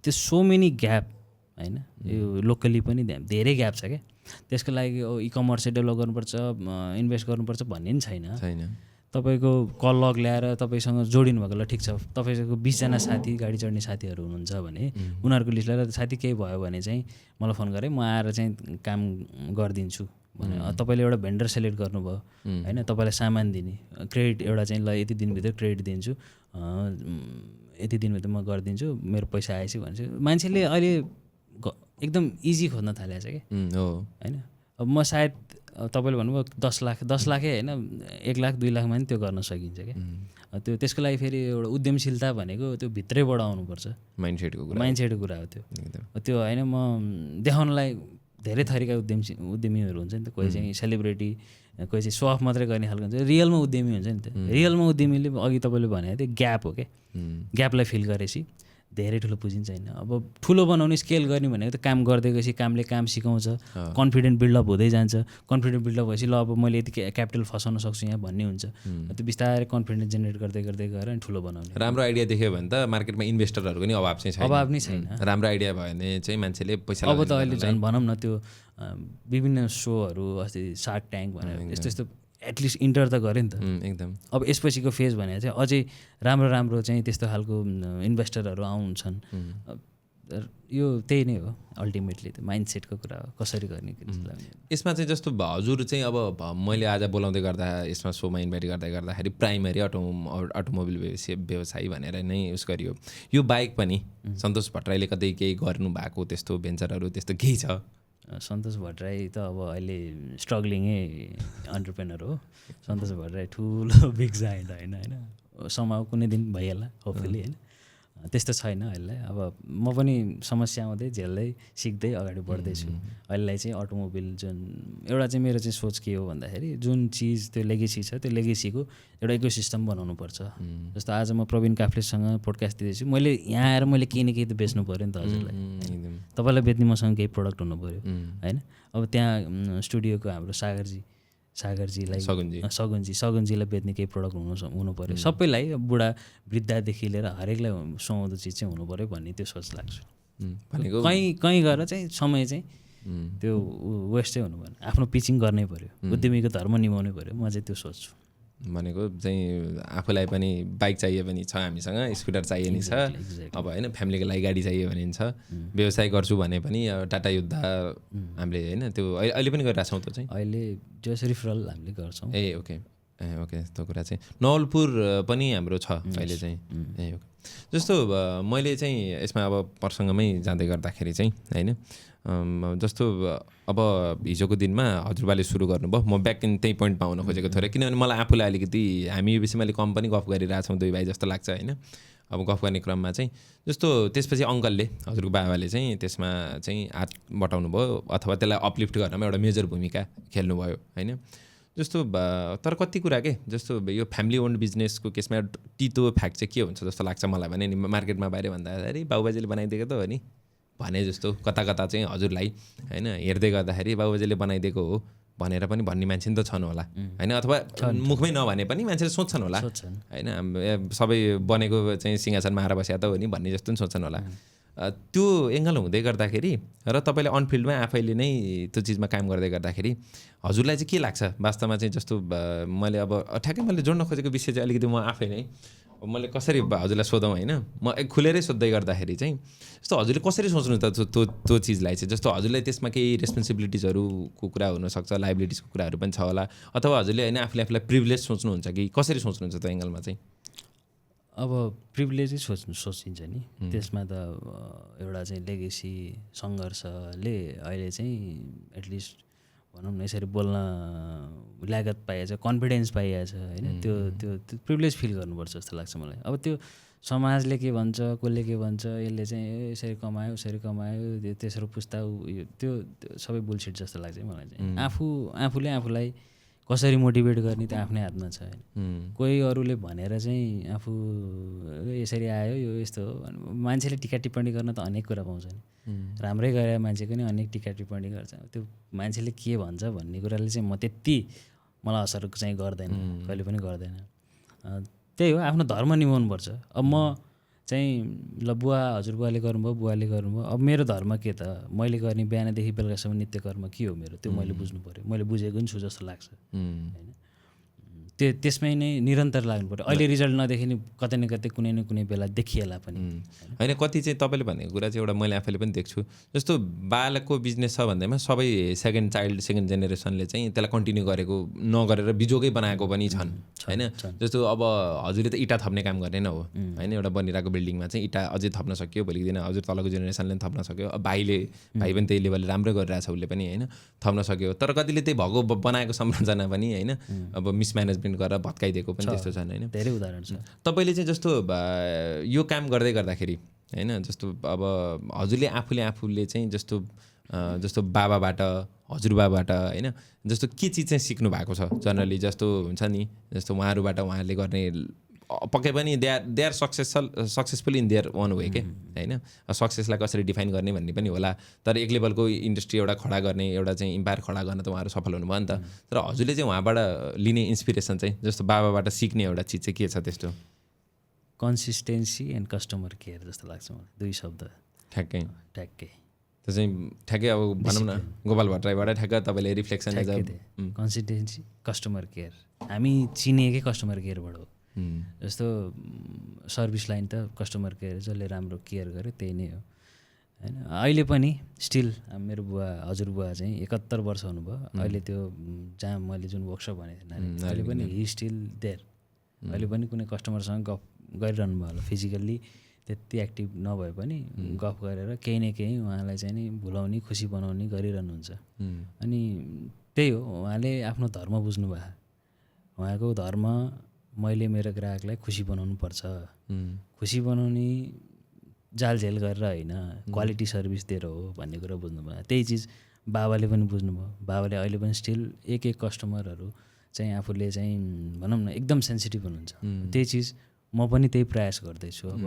त्यो सो मेनी ग्याप होइन, यो लोकली पनि धेरै ग्याप छ क्या। त्यसको लागि इ कमर्स डेभलप गर्नुपर्छ, इन्भेस्ट गर्नुपर्छ भन्ने पनि छैन। तपाईँको कल लग ल्याएर तपाईँसँग जोडिनु भएको ल ठिक छ, तपाईँको 20जना साथी गाडी चढ्ने साथीहरू हुनुहुन्छ भने उनीहरूको लिस्ट ल्याएर साथी केही भयो भने चाहिँ मलाई फोन गरेँ, म आएर चाहिँ काम गरिदिन्छु भने। तपाईँले एउटा भेन्डर सेलेक्ट गर्नुभयो होइन, तपाईँलाई सामान दिने क्रेडिट एउटा चाहिँ ल यति दिनभित्र क्रेडिट दिन्छु, यति दिनभित्र म गरिदिन्छु, मेरो पैसा आएछ भनेपछि मान्छेले अहिले एकदम इजी खोज्न थालेको छ कि होइन। अब म सायद तपाईँले भन्नुभयो 10 लाखै होइन, 1 लाख 2 लाखमा पनि त्यो गर्न सकिन्छ क्या। त्यो त्यसको लागि फेरि एउटा उद्यमशीलता भनेको त्यो भित्रैबाट आउनुपर्छ, माइन्डसेटको कुरा हो त्यो होइन। म देखाउनलाई धेरै थरीका उद्यमीहरू हुन्छ नि त। कोही चाहिँ सेलिब्रिटी, कोही चाहिँ सो अफ मात्रै गर्ने खालको हुन्छ, रियलमा उद्यमी हुन्छ नि त। रियलमा उद्यमीले अघि तपाईँले भनेको त्यो ग्याप हो क्या, ग्यापलाई फिल गरेपछि धेरै ठुलो पुँजी छैन। अब ठुलो बनाउने स्केल गर्ने भनेको त काम गर्दै गएपछि कामले काम सिकाउँछ, कन्फिडेन्ट बिल्डअप हुँदै जान्छ। कन्फिडेन्ट बिल्डअप भएपछि ल अब मैले यति क्यापिटल फसाउन सक्छु यहाँ भन्ने हुन्छ। त्यो बिस्तारै कन्फिडेन्स जेनेरेट गर्दै गएर अनि ठुलो बनाउने। राम्रो आइडिया देख्यो भने त मार्केटमा इन्भेस्टरहरूको पनि अभाव चाहिँ छैन। अभाव नै छैन। राम्रो आइडिया भयो भने चाहिँ मान्छेले पैसा। अब त अहिले झन् भनौँ न त्यो विभिन्न सोहरू, अस्ति सार्क ट्याङ्क भनेर यस्तो एटलिस्ट इन्टर त गऱ्यो नि त एकदम। अब यसपछिको फेज भनेर चाहिँ अझै राम्रो चाहिँ त्यस्तो खालको इन्भेस्टरहरू आउँछन्। यो त्यही नै हो अल्टिमेटली, त्यो माइन्डसेटको कुरा हो, कसरी गर्ने। यसमा चाहिँ जस्तो हजुर चाहिँ अब मैले आज बोलाउँदै गर्दा यसमा सोमा इन्भाइट गर्दाखेरि प्राइमरी अटोमोबाइल व्यवसायी भनेर नै उस गरियो। यो बाहेक पनि सन्तोष भट्टराईले कतै केही गर्नु भएको त्यस्तो भेन्चरहरू त्यस्तो केही छ? सन्तोष भट्टराई त अब अहिले स्ट्रगलिङै एन्टरप्रेनर हो। सन्तोष भट्टराई ठुलो बिग जायन्ट होइन, समाउ कुनै दिन भइहाल्ला होपफुली होइन, त्यस्तो छैन अहिले। अब म पनि समस्या आउँदै झेल्दै सिक्दै अगाडि बढ्दैछु। अहिलेलाई चाहिँ अटोमोबाइल जुन एउटा चाहिँ मेरो चाहिँ सोच के हो भन्दाखेरि जुन चिज त्यो लेगेसी छ त्यो लेगेसीको एउटा इकोसिस्टम बनाउनुपर्छ। जस्तो आज म प्रवीण काफ्लेसँग पोडकास्ट दिँदैछु, मैले यहाँ आएर मैले केही न केही त बेच्नु पऱ्यो नि त हजुरलाई, तपाईँलाई बेच्ने मसँग केही प्रडक्ट हुनु पऱ्यो होइन। अब त्यहाँ स्टुडियोको हाम्रो सागरजीलाई सगुनजीलाई बेच्ने केही प्रडक्ट हुनु पऱ्यो सबैलाई, बुढा वृद्धदेखि लिएर हरेकलाई सुहाउँदो चिज चाहिँ हुनु पऱ्यो भन्ने त्यो सोच लाग्छ। भनेको कहीँ गएर चाहिँ समय चाहिँ त्यो वेस्टै हुनु भएन, आफ्नो पिचिङ गर्नै पऱ्यो, उद्यमीको धर्म निभाउनै पऱ्यो। म चाहिँ त्यो सोच्छु। भनेको चाहिँ आफूलाई पनि बाइक चाहियो भने छ, हामीसँग स्कुटर चाहियो नि छ, अब होइन फ्यामिलीको लागि गाडी चाहियो भने छ, व्यवसाय गर्छु भने पनि टाटा युद्ध हामीले होइन त्यो अहिले पनि गरिरहेको छौँ। त्यो चाहिँ अहिले जस रिफरल हामीले गर्छौँ। ओके त्यो कुरा चाहिँ नवलपुर पनि हाम्रो छ अहिले चाहिँ ओके। जस्तो मैले चाहिँ यसमा अब प्रसङ्गमै जाँदै गर्दाखेरि चाहिँ होइन, जस्तो अब हिजोको दिनमा हजुरबाले सुरु गर्नुभयो, म ब्याक इन त्यही पोइन्टमा आउन खोजेको थिएँ, किनभने मलाई आफूलाई अलिकति हामी यो विषयमा अलिक कम पनि गफ गरिरहेछौँ दुई भाइ जस्तो लाग्छ होइन। अब गफ गर्ने क्रममा चाहिँ जस्तो त्यसपछि अङ्कलले हजुरको बाबाले चाहिँ त्यसमा चाहिँ हात बटाउनु भयो अथवा त्यसलाई अपलिफ्ट गर्नमा एउटा मेजर भूमिका खेल्नुभयो होइन। जस्तो तर कति कुरा के जस्तो यो फ्यामिली ओन्ड बिजनेसको केसमा तितो फ्याक्ट चाहिँ के हुन्छ जस्तो लाग्छ मलाई भने नि, मार्केटमा बाहिर भन्दाखेरि बाबुबाजेले बनाइदिएको त हो नि भने जस्तो कता चाहिँ हजुरलाई होइन हेर्दै गर्दाखेरि बाबुबाजेले बनाइदिएको हो भनेर पनि भन्ने मान्छे नि त छन् होला होइन, अथवा मुखमै नभने पनि मान्छेले सोच्छन् होला होइन, सबै बनेको चाहिँ सिंहासनमा आएर बसेको त हो नि भन्ने जस्तो पनि सोच्छन् होला। त्यो एङ्गल हुँदै गर्दाखेरि र तपाईँले अनफिल्डमा आफैले नै त्यो चिजमा काम गर्दै गर्दाखेरि हजुरलाई चाहिँ के लाग्छ वास्तवमा चाहिँ जस्तो मैले अब ठ्याक्कै मैले जोड्न खोजेको विषय चाहिँ अलिकति म आफै नै मैले कसरी हजुरलाई सोधौँ होइन, म खुलेरै सोध्दै गर्दाखेरि चाहिँ जस्तो हजुरले कसरी सोच्नु त त्यो चिजलाई चाहिँ, जस्तो हजुरलाई त्यसमा केही रेस्पोन्सिबिलिटिजहरूको कुरा हुनसक्छ, लाइबिलिटिजको कुराहरू पनि छ होला, अथवा हजुरले होइन आफूलाई प्रिभिलेज सोच्नुहुन्छ कि कसरी सोच्नुहुन्छ त्यो एङ्गलमा चाहिँ? अब प्रिभिलेजै सोचिन्छ नि, त्यसमा त एउटा चाहिँ लेगेसी सङ्घर्षले अहिले चाहिँ एटलिस्ट भनौँ न यसरी बोल्न लागत पाइएछ, कन्फिडेन्स पाइएछ होइन, त्यो त्यो प्रिभिलेज फिल गर्नुपर्छ जस्तो लाग्छ मलाई। अब त्यो समाजले के भन्छ, कसले के भन्छ, यसले चाहिँ यसरी कमायो उसरी कमायो तेस्रो पुस्ता त्यो सबै बुलसिट जस्तो लाग्छ मलाई चाहिँ। आफूले आफूलाई कसरी मोटिभेट गर्ने त्यो आफ्नै हातमा छ होइन। कोही अरूले भनेर चाहिँ आफू यसरी आयो यो यस्तो हो, मान्छेले टिका टिप्पणी गर्न त अनेक कुरा पाउँछ नि, राम्रै गरे मान्छेको नि अनेक टिका टिप्पणी गर्छ, त्यो मान्छेले के भन्छ भन्ने कुराले चाहिँ मलाई असर चाहिँ गर्दैन, कहिले पनि गर्दैन। त्यही हो, आफ्नो धर्म निभाउनुपर्छ। अब म चाहिँ ल हजुरबुवाले गर्नुभयो, बुवाले गर्नुभयो, अब मेरो धर्म के त, मैले गर्ने बिहानदेखि बेलुकासम्म नित्य कर्म के हो मेरो, त्यो मैले बुझ्नु पऱ्यो। मैले बुझेको नि छु जस्तो लाग्छ होइन। त्यसमै नै निरन्तर लाग्नु पऱ्यो। अहिले रिजल्ट नदेखि कतै न कतै कुनै न कुनै बेला देखिएला पनि होइन। कति चाहिँ तपाईँले भनेको कुरा चाहिँ एउटा मैले आफैले पनि देख्छु, जस्तो बालकको बिजनेस छ भन्दैमा सबै सेकेन्ड जेनेरेसनले चाहिँ त्यसलाई कन्टिन्यू गरेको नगरेर बिजोगै बनाएको पनि छन् होइन। जस्तो अब हजुरले त इँटा थप्ने काम गर्ने न हो होइन, एउटा बनिरहेको बिल्डिङमा चाहिँ इँटा अझै थप्न सक्यो, भोलिको दिन हजुर तलको जेनेरेसनले पनि थप्न सक्यो, अब भाइ पनि त्यही लेभलले राम्रो गरिरहेछ उसले पनि होइन, थप्न सक्यो। तर कतिले त्यही भएको बनाएको संरचना पनि होइन अब मिसम्यानेजमेन्ट गरेर भत्काइदिएको पनि त्यस्तो छन् होइन। धेरै उदाहरण छ। तपाईँले चाहिँ जस्तो यो काम गर्दै गर्दाखेरि होइन, जस्तो अब हजुरले आफूले चाहिँ जस्तो बाबाबाट हजुरबाबाट होइन जस्तो के चिज चाहिँ सिक्नु भएको छ जनरली, जस्तो हुन्छ नि जस्तो उहाँहरूले गर्ने पक्कै पनि they are successful in their own way के होइन। सक्सेसलाई कसरी डिफाइन गर्ने भन्ने पनि होला, तर एक लेभलको इन्डस्ट्री एउटा खडा गर्ने, एउटा चाहिँ इम्पायर खडा गर्न त उहाँहरू सफल हुनुभयो नि त। तर हजुरले चाहिँ उहाँबाट लिने इन्सपिरेसन चाहिँ जस्तो बाबाबाट सिक्ने एउटा चिज चाहिँ के छ त्यस्तो? कन्सिस्टेन्सी एन्ड कस्टमर केयर जस्तो लाग्छ मलाई, दुई शब्द ठ्याक्कै। त्यो चाहिँ ठ्याक्कै अब भनौँ न गोपाल भट्टराईबाट ठ्याक्क तपाईँले reflection as a consistency customer care, हामी चिनेकै कस्टमर केयरबाट हो। जस्तो सर्भिस लाइन त कस्टमर केयर, जसले राम्रो केयर गर्यो त्यही नै हो होइन। अहिले पनि स्टिल मेरो हजुरबुवा चाहिँ 71 वर्ष हुनुभयो, अहिले त्यो जहाँ मैले जुन वर्कसप भनेको थिएँ अहिले पनि हि स्टिल देयर। अहिले पनि कुनै कस्टमरसँग गफ गरिरहनु भयो होला, फिजिकल्ली त्यति एक्टिभ नभए पनि गफ गरेर केही न केही उहाँलाई चाहिँ नि भुलाउने खुसी बनाउने गरिरहनुहुन्छ। अनि त्यही हो, उहाँले आफ्नो धर्म बुझ्नुभयो। उहाँको धर्म मैले मेरो ग्राहकलाई खुसी बनाउनु पर्छ, खुसी बनाउने जालझेल गरेर होइन, क्वालिटी सर्भिस दिएर हो भन्ने कुरा बुझ्नुभयो। त्यही चिज बाबाले पनि बुझ्नुभयो। बाबाले अहिले पनि स्टिल एक कस्टमरहरू चाहिँ आफूले चाहिँ भनौँ न एकदम सेन्सिटिभ हुनुहुन्छ। त्यही चिज म पनि त्यही प्रयास गर्दैछु। अब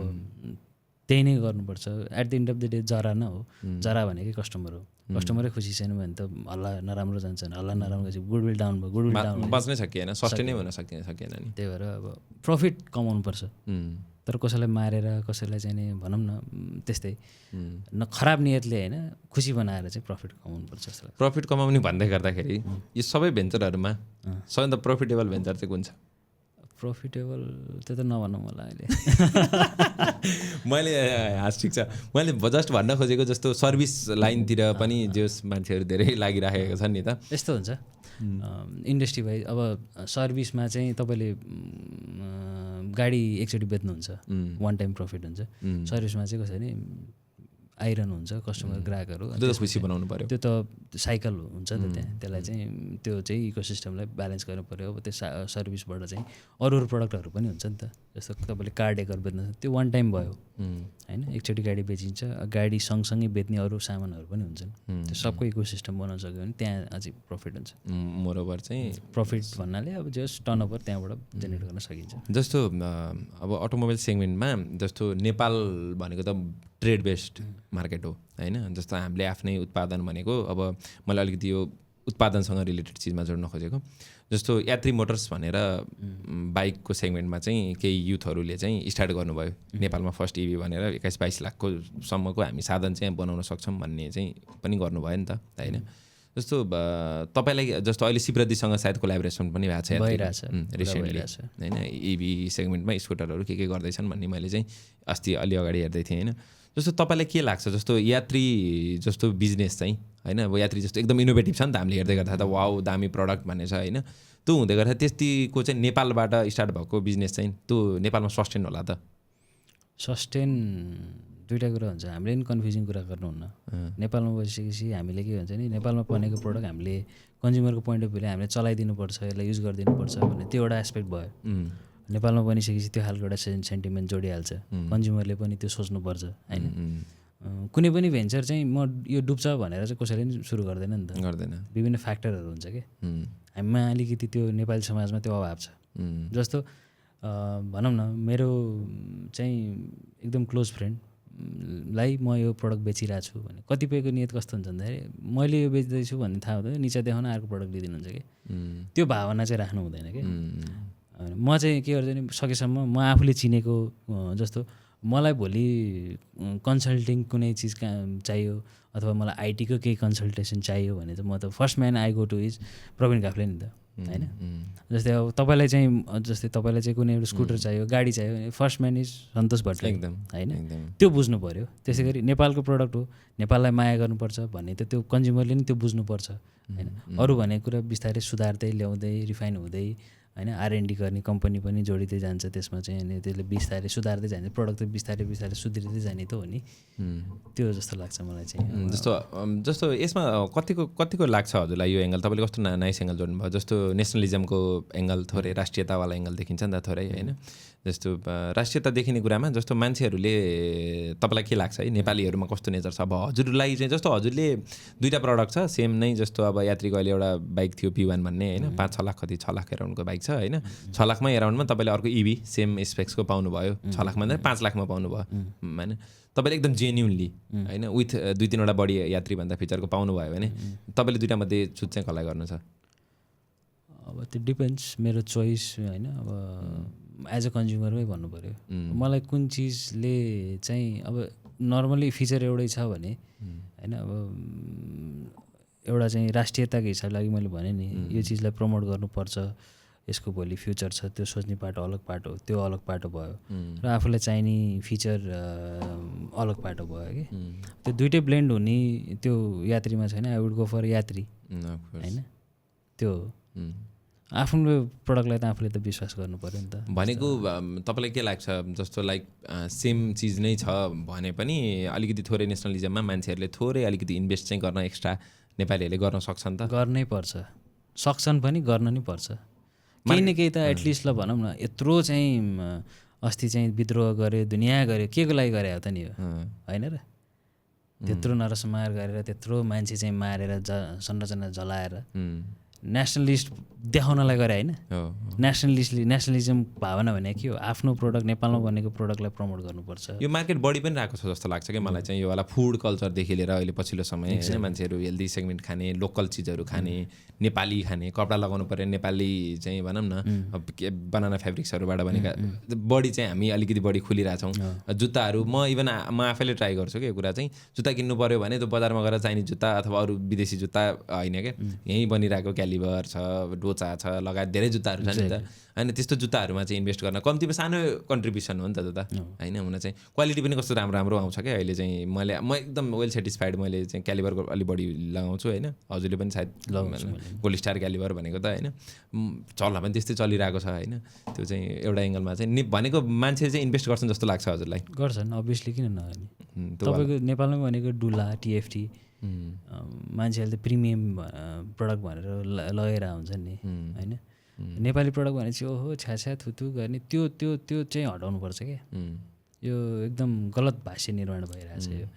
त्यही नै गर्नुपर्छ। At the end of the day जरा न हो, जरा भनेकै कस्टमर हो। कस्टमरै खुसी छैन भने त हल्ला नराम्रो जान्छ, हल्ला नराम्रो गएपछि गुडविल डाउन भयो, गुडविल डाउन बच्नै सकिएन, सस्टेनै हुन सकेन नि। त्यही भएर अब प्रफिट कमाउनुपर्छ, तर कसैलाई मारेर कसैलाई चाहिँ नि भनौँ न त्यस्तै खराब नियतले होइन, खुसी बनाएर चाहिँ प्रफिट कमाउनुपर्छ जस्तो लाग्छ। प्रफिट कमाउने भन्दै गर्दाखेरि यो सबै भेन्चरहरूमा सबैभन्दा प्रोफिटेबल भेन्चर चाहिँ कुन छ? प्रोफिटेबल त्यो त नभनौँ होला अहिले। मैले ठिक छ, मैले जस्ट भन्न खोजेको जस्तो सर्भिस लाइनतिर पनि जस मान्छेहरू धेरै लागिराखेका छन् नि त। यस्तो हुन्छ इन्डस्ट्री वाइज। अब सर्भिसमा चाहिँ तपाईँले गाडी एकचोटि बेच्नुहुन्छ, वान टाइम प्रफिट हुन्छ। सर्भिसमा चाहिँ कसरी आइरहनुहुन्छ कस्टमर ग्राहकहरू, खुसी बनाउनु पऱ्यो। त्यो त साइकल हुन्छ नि त, त्यसलाई चाहिँ त्यो चाहिँ इकोसिस्टमलाई ब्यालेन्स गर्नु पऱ्यो। अब त्यो सर्भिसबाट चाहिँ अरू प्रडक्टहरू पनि हुन्छ नि त, जस्तो तपाईँले कार डेकर बेच्नु, त्यो वान टाइम भयो होइन, एकचोटि गाडी बेचिन्छ। गाडी सँगसँगै बेच्ने अरू सामानहरू पनि हुन्छन्, त्यो सबको इकोसिस्टम बनाउन सक्यो भने त्यहाँ अझै प्रफिट हुन्छ। मोरोभर चाहिँ प्रफिट भन्नाले अब जस्ट टर्नओभर त्यहाँबाट जेनेरेट गर्न सकिन्छ। जस्तो अब अटोमोबाइल सेगमेन्टमा जस्तो नेपाल भनेको त ट्रेड बेस्ड मार्केट हो होइन। जस्तो हामीले आफ्नै उत्पादन भनेको, अब मैले अलिकति यो उत्पादनसँग रिलेटेड चिजमा जोड्न खोजेको, जस्तो यात्री मोटर्स भनेर बाइकको सेगमेन्टमा चाहिँ केही युथहरूले चाहिँ स्टार्ट गर्नुभयो नेपालमा फर्स्ट इभी भनेर 21-22 लाखको सम्मको हामी साधन चाहिँ बनाउन सक्छौँ भन्ने चाहिँ पनि गर्नुभयो नि त होइन। जस्तो तपाईँलाई जस्तो अहिले शिवप्रदीसँग सायद कोलाबोरेसन पनि भएको छ रिसेन्टली होइन इभी सेगमेन्टमा स्कुटरहरू के गर्दैछन् भन्ने मैले चाहिँ अस्ति अलि अगाडि हेर्दै थिएँ होइन जस्तो तपाईँलाई के लाग्छ जस्तो यात्री जस्तो बिजनेस चाहिँ होइन अब यात्री जस्तो एकदम इनोभेटिभ छ नि त हामीले हेर्दै गर्दा त वाउ दामी प्रडक्ट भन्ने छ होइन त्यो हुँदै गर्दा त्यतिको चाहिँ नेपालबाट स्टार्ट भएको बिजनेस चाहिँ त्यो नेपालमा सस्टेन होला त सस्टेन दुईवटा कुरा हुन्छ हामीले नि कन्फ्युजिङ कुरा गर्नुहुन्न नेपालमा बसिसकेपछि हामीले के भन्छ नि नेपालमा बनेको प्रडक्ट हामीले कन्ज्युमरको पोइन्ट अफ भ्यूले हामीले चलाइदिनुपर्छ यसलाई युज गरिदिनुपर्छ भन्ने त्यो एउटा एस्पेक्ट भयो नेपालमा बनिसकेपछि त्यो खालको एउटा सेन्टिमेन्ट जोडिहाल्छ कन्ज्युमरले पनि त्यो सोच्नुपर्छ होइन कुनै पनि भेन्चर चाहिँ म यो डुब्छ भनेर चाहिँ कसैले पनि सुरु गर्दैन नि त गर्दैन विभिन्न फ्याक्टरहरू हुन्छ कि हामीमा अलिकति त्यो नेपाली समाजमा त्यो अभाव छ जस्तो भनौँ न मेरो चाहिँ एकदम क्लोज फ्रेन्डलाई म यो प्रडक्ट बेचिरहेको छु भने कतिपयको नियत कस्तो हुन्छ भन्दाखेरि मैले यो बेच्दैछु भन्ने थाहा हुँदैन निचा देखाउन अर्को प्रडक्ट लिइदिनुहुन्छ कि त्यो भावना चाहिँ राख्नु हुँदैन कि म चाहिँ के गर्छु नि सकेसम्म म आफूले चिनेको जस्तो मलाई भोलि कन्सल्टिङ कुनै चिज चाहियो अथवा मलाई आइटीको केही कन्सल्टेसन चाहियो भने चाहिँ म त first man I go to is Praveen Kafle नि त होइन जस्तै अब तपाईँलाई चाहिँ कुनै एउटा स्कुटर चाहियो गाडी चाहियो भने फर्स्ट म्यान इज सन्तोष भट्टराई एकदम होइन त्यो बुझ्नु पऱ्यो त्यसै गरी नेपालको प्रडक्ट हो नेपाललाई माया गर्नुपर्छ भन्ने त त्यो कन्ज्युमरले नि त्यो बुझ्नुपर्छ होइन अरू भनेको कुरा बिस्तारै सुधार्दै ल्याउँदै रिफाइन हुँदै होइन आरएनडी गर्ने कम्पनी पनि जोडिँदै जान्छ त्यसमा चाहिँ अनि त्यसले बिस्तारै सुधार्दै जान्छ प्रडक्ट त बिस्तारै बिस्तारै सुध्रिँदै जाने त हो नि त्यो जस्तो लाग्छ मलाई चाहिँ जस्तो यसमा कतिको लाग्छ हजुरलाई यो एङ्गल तपाईँले कस्तो नाइस एङ्गल जोड्नुभयो जस्तो नेसनलिजमको एङ्गल थोरै राष्ट्रियतावाला एङ्गल देखिन्छ नि त थोरै होइन जस्तो राष्ट्रियता देखिने कुरामा जस्तो मान्छेहरूले तपाईँलाई के लाग्छ है नेपालीहरूमा कस्तो नेचर छ अब हजुरलाई चाहिँ जस्तो हजुरले दुईवटा प्रडक्ट छ सेम नै जस्तो अब यात्रीको अहिले एउटा बाइक थियो P1 भन्ने होइन 5-6 लाख कति 6 लाख एराउन्डको बाइक छ होइन 6 लाखमै एराउन्डमा तपाईँले अर्को इभी सेम स्पेक्सको पाउनुभयो 6 लाखमा 5 लाखमा पाउनुभयो होइन तपाईँले एकदम जेन्युनली होइन विथ 2-3वटा बढी यात्रीभन्दा फिचरको पाउनुभयो भने तपाईँले दुईवटा मध्ये चुज चाहिँ कसलाई गर्नु छ अब त्यो डिपेन्ड्स मेरो चोइस होइन अब एज अ कन्ज्युमरमै भन्नु पऱ्यो मलाई कुन चिजले चाहिँ अब नर्मली फिचर एउटै छ भने होइन अब एउटा चाहिँ राष्ट्रियताको हिसाबले लागि मैले भने नि यो चिजलाई प्रमोट गर्नुपर्छ यसको भोलि फ्युचर छ त्यो सोच्ने पाटो अलग पाटो त्यो अलग पाटो भयो र आफूलाई चाहिने फिचर अलग पाटो भयो कि त्यो दुइटै ब्लेन्ड हुने त्यो यात्रीमा छैन आई वुड गो फर यात्री होइन त्यो आफ्नो प्रडक्टलाई त आफूले त विश्वास गर्नु पऱ्यो नि त भनेको तपाईँलाई के लाग्छ जस्तो लाइक सेम चिज नै छ भने पनि अलिकति थोरै नेसनलिजममा मान्छेहरूले थोरै अलिकति इन्भेस्ट चाहिँ गर्न एक्स्ट्रा नेपालीहरूले गर्न सक्छन् त गर्नै पर्छ सक्छन् पनि गर्न नै पर्छ केही न केही त एटलिस्ट ल भनौँ न यत्रो चाहिँ अस्ति चाहिँ विद्रोह गऱ्यो दुनियाँ गऱ्यो के को लागि गरे हो त नि हो होइन र त्यत्रो नरसंहार गरेर त्यत्रो मान्छे चाहिँ मारेर संरचना जलाएर नेसनलिस्ट देखाउनलाई गरे होइन नेसनलिजम भावना भने के हो आफ्नो प्रडक्ट नेपालमा बनेको प्रडक्टलाई प्रमोट गर्नुपर्छ यो मार्केट बढी पनि रहेको छ जस्तो लाग्छ कि मलाई चाहिँ यो वाला फुड कल्चरदेखि लिएर अहिले पछिल्लो समय होइन मान्छेहरू हेल्दी सेगमेन्ट खाने लोकल चिजहरू खाने नेपाली खाने कपडा लगाउनु पऱ्यो नेपाली चाहिँ भनौँ न बनाना फेब्रिक्सहरूबाट बनेका बढी चाहिँ हामी अलिकति बढी खुलिरहेछौँ जुत्ताहरू म आफैले ट्राई गर्छु कि यो कुरा चाहिँ जुत्ता किन्नु पऱ्यो भने त्यो बजारमा गएर चाहिने जुत्ता अथवा अरू विदेशी जुत्ता होइन क्या यहीँ बनिरहेको क्यालिबर छ डोचा छ लगायत धेरै जुत्ताहरू छ नि त होइन त्यस्तो जुत्ताहरूमा चाहिँ इन्भेस्ट गर्न कम्तीमा सानो कन्ट्रिब्युसन हो नि त जुत्ता होइन हुन चाहिँ क्वालिटी पनि कस्तो राम्रो आउँछ क्या अहिले चाहिँ म एकदम वेल सेटिस्फाइड मैले चाहिँ क्यालिबरको अलिक बढी लगाउँछु होइन हजुरले पनि सायद गोल्ड स्टार क्यालिबर भनेको त होइन चल्न पनि त्यस्तै चलिरहेको छ होइन त्यो चाहिँ एउटा एङ्गलमा चाहिँ भनेको मान्छे चाहिँ इन्भेस्ट गर्छन् जस्तो लाग्छ हजुरलाई गर्छन् अभियसली किन नगर्ने तपाईँको नेपालमै भनेको डुला टिएफटी मान्छेहरूले त प्रिमियम प्रडक्ट भनेर लगेर हुन्छ नि होइन नेपाली प्रडक्ट भने चाहिँ ओहो छ्याछ्या थुथु गर्ने त्यो त्यो त्यो चाहिँ हटाउनुपर्छ क्या यो एकदम गलत भाष्य निर्माण भइरहेछ यो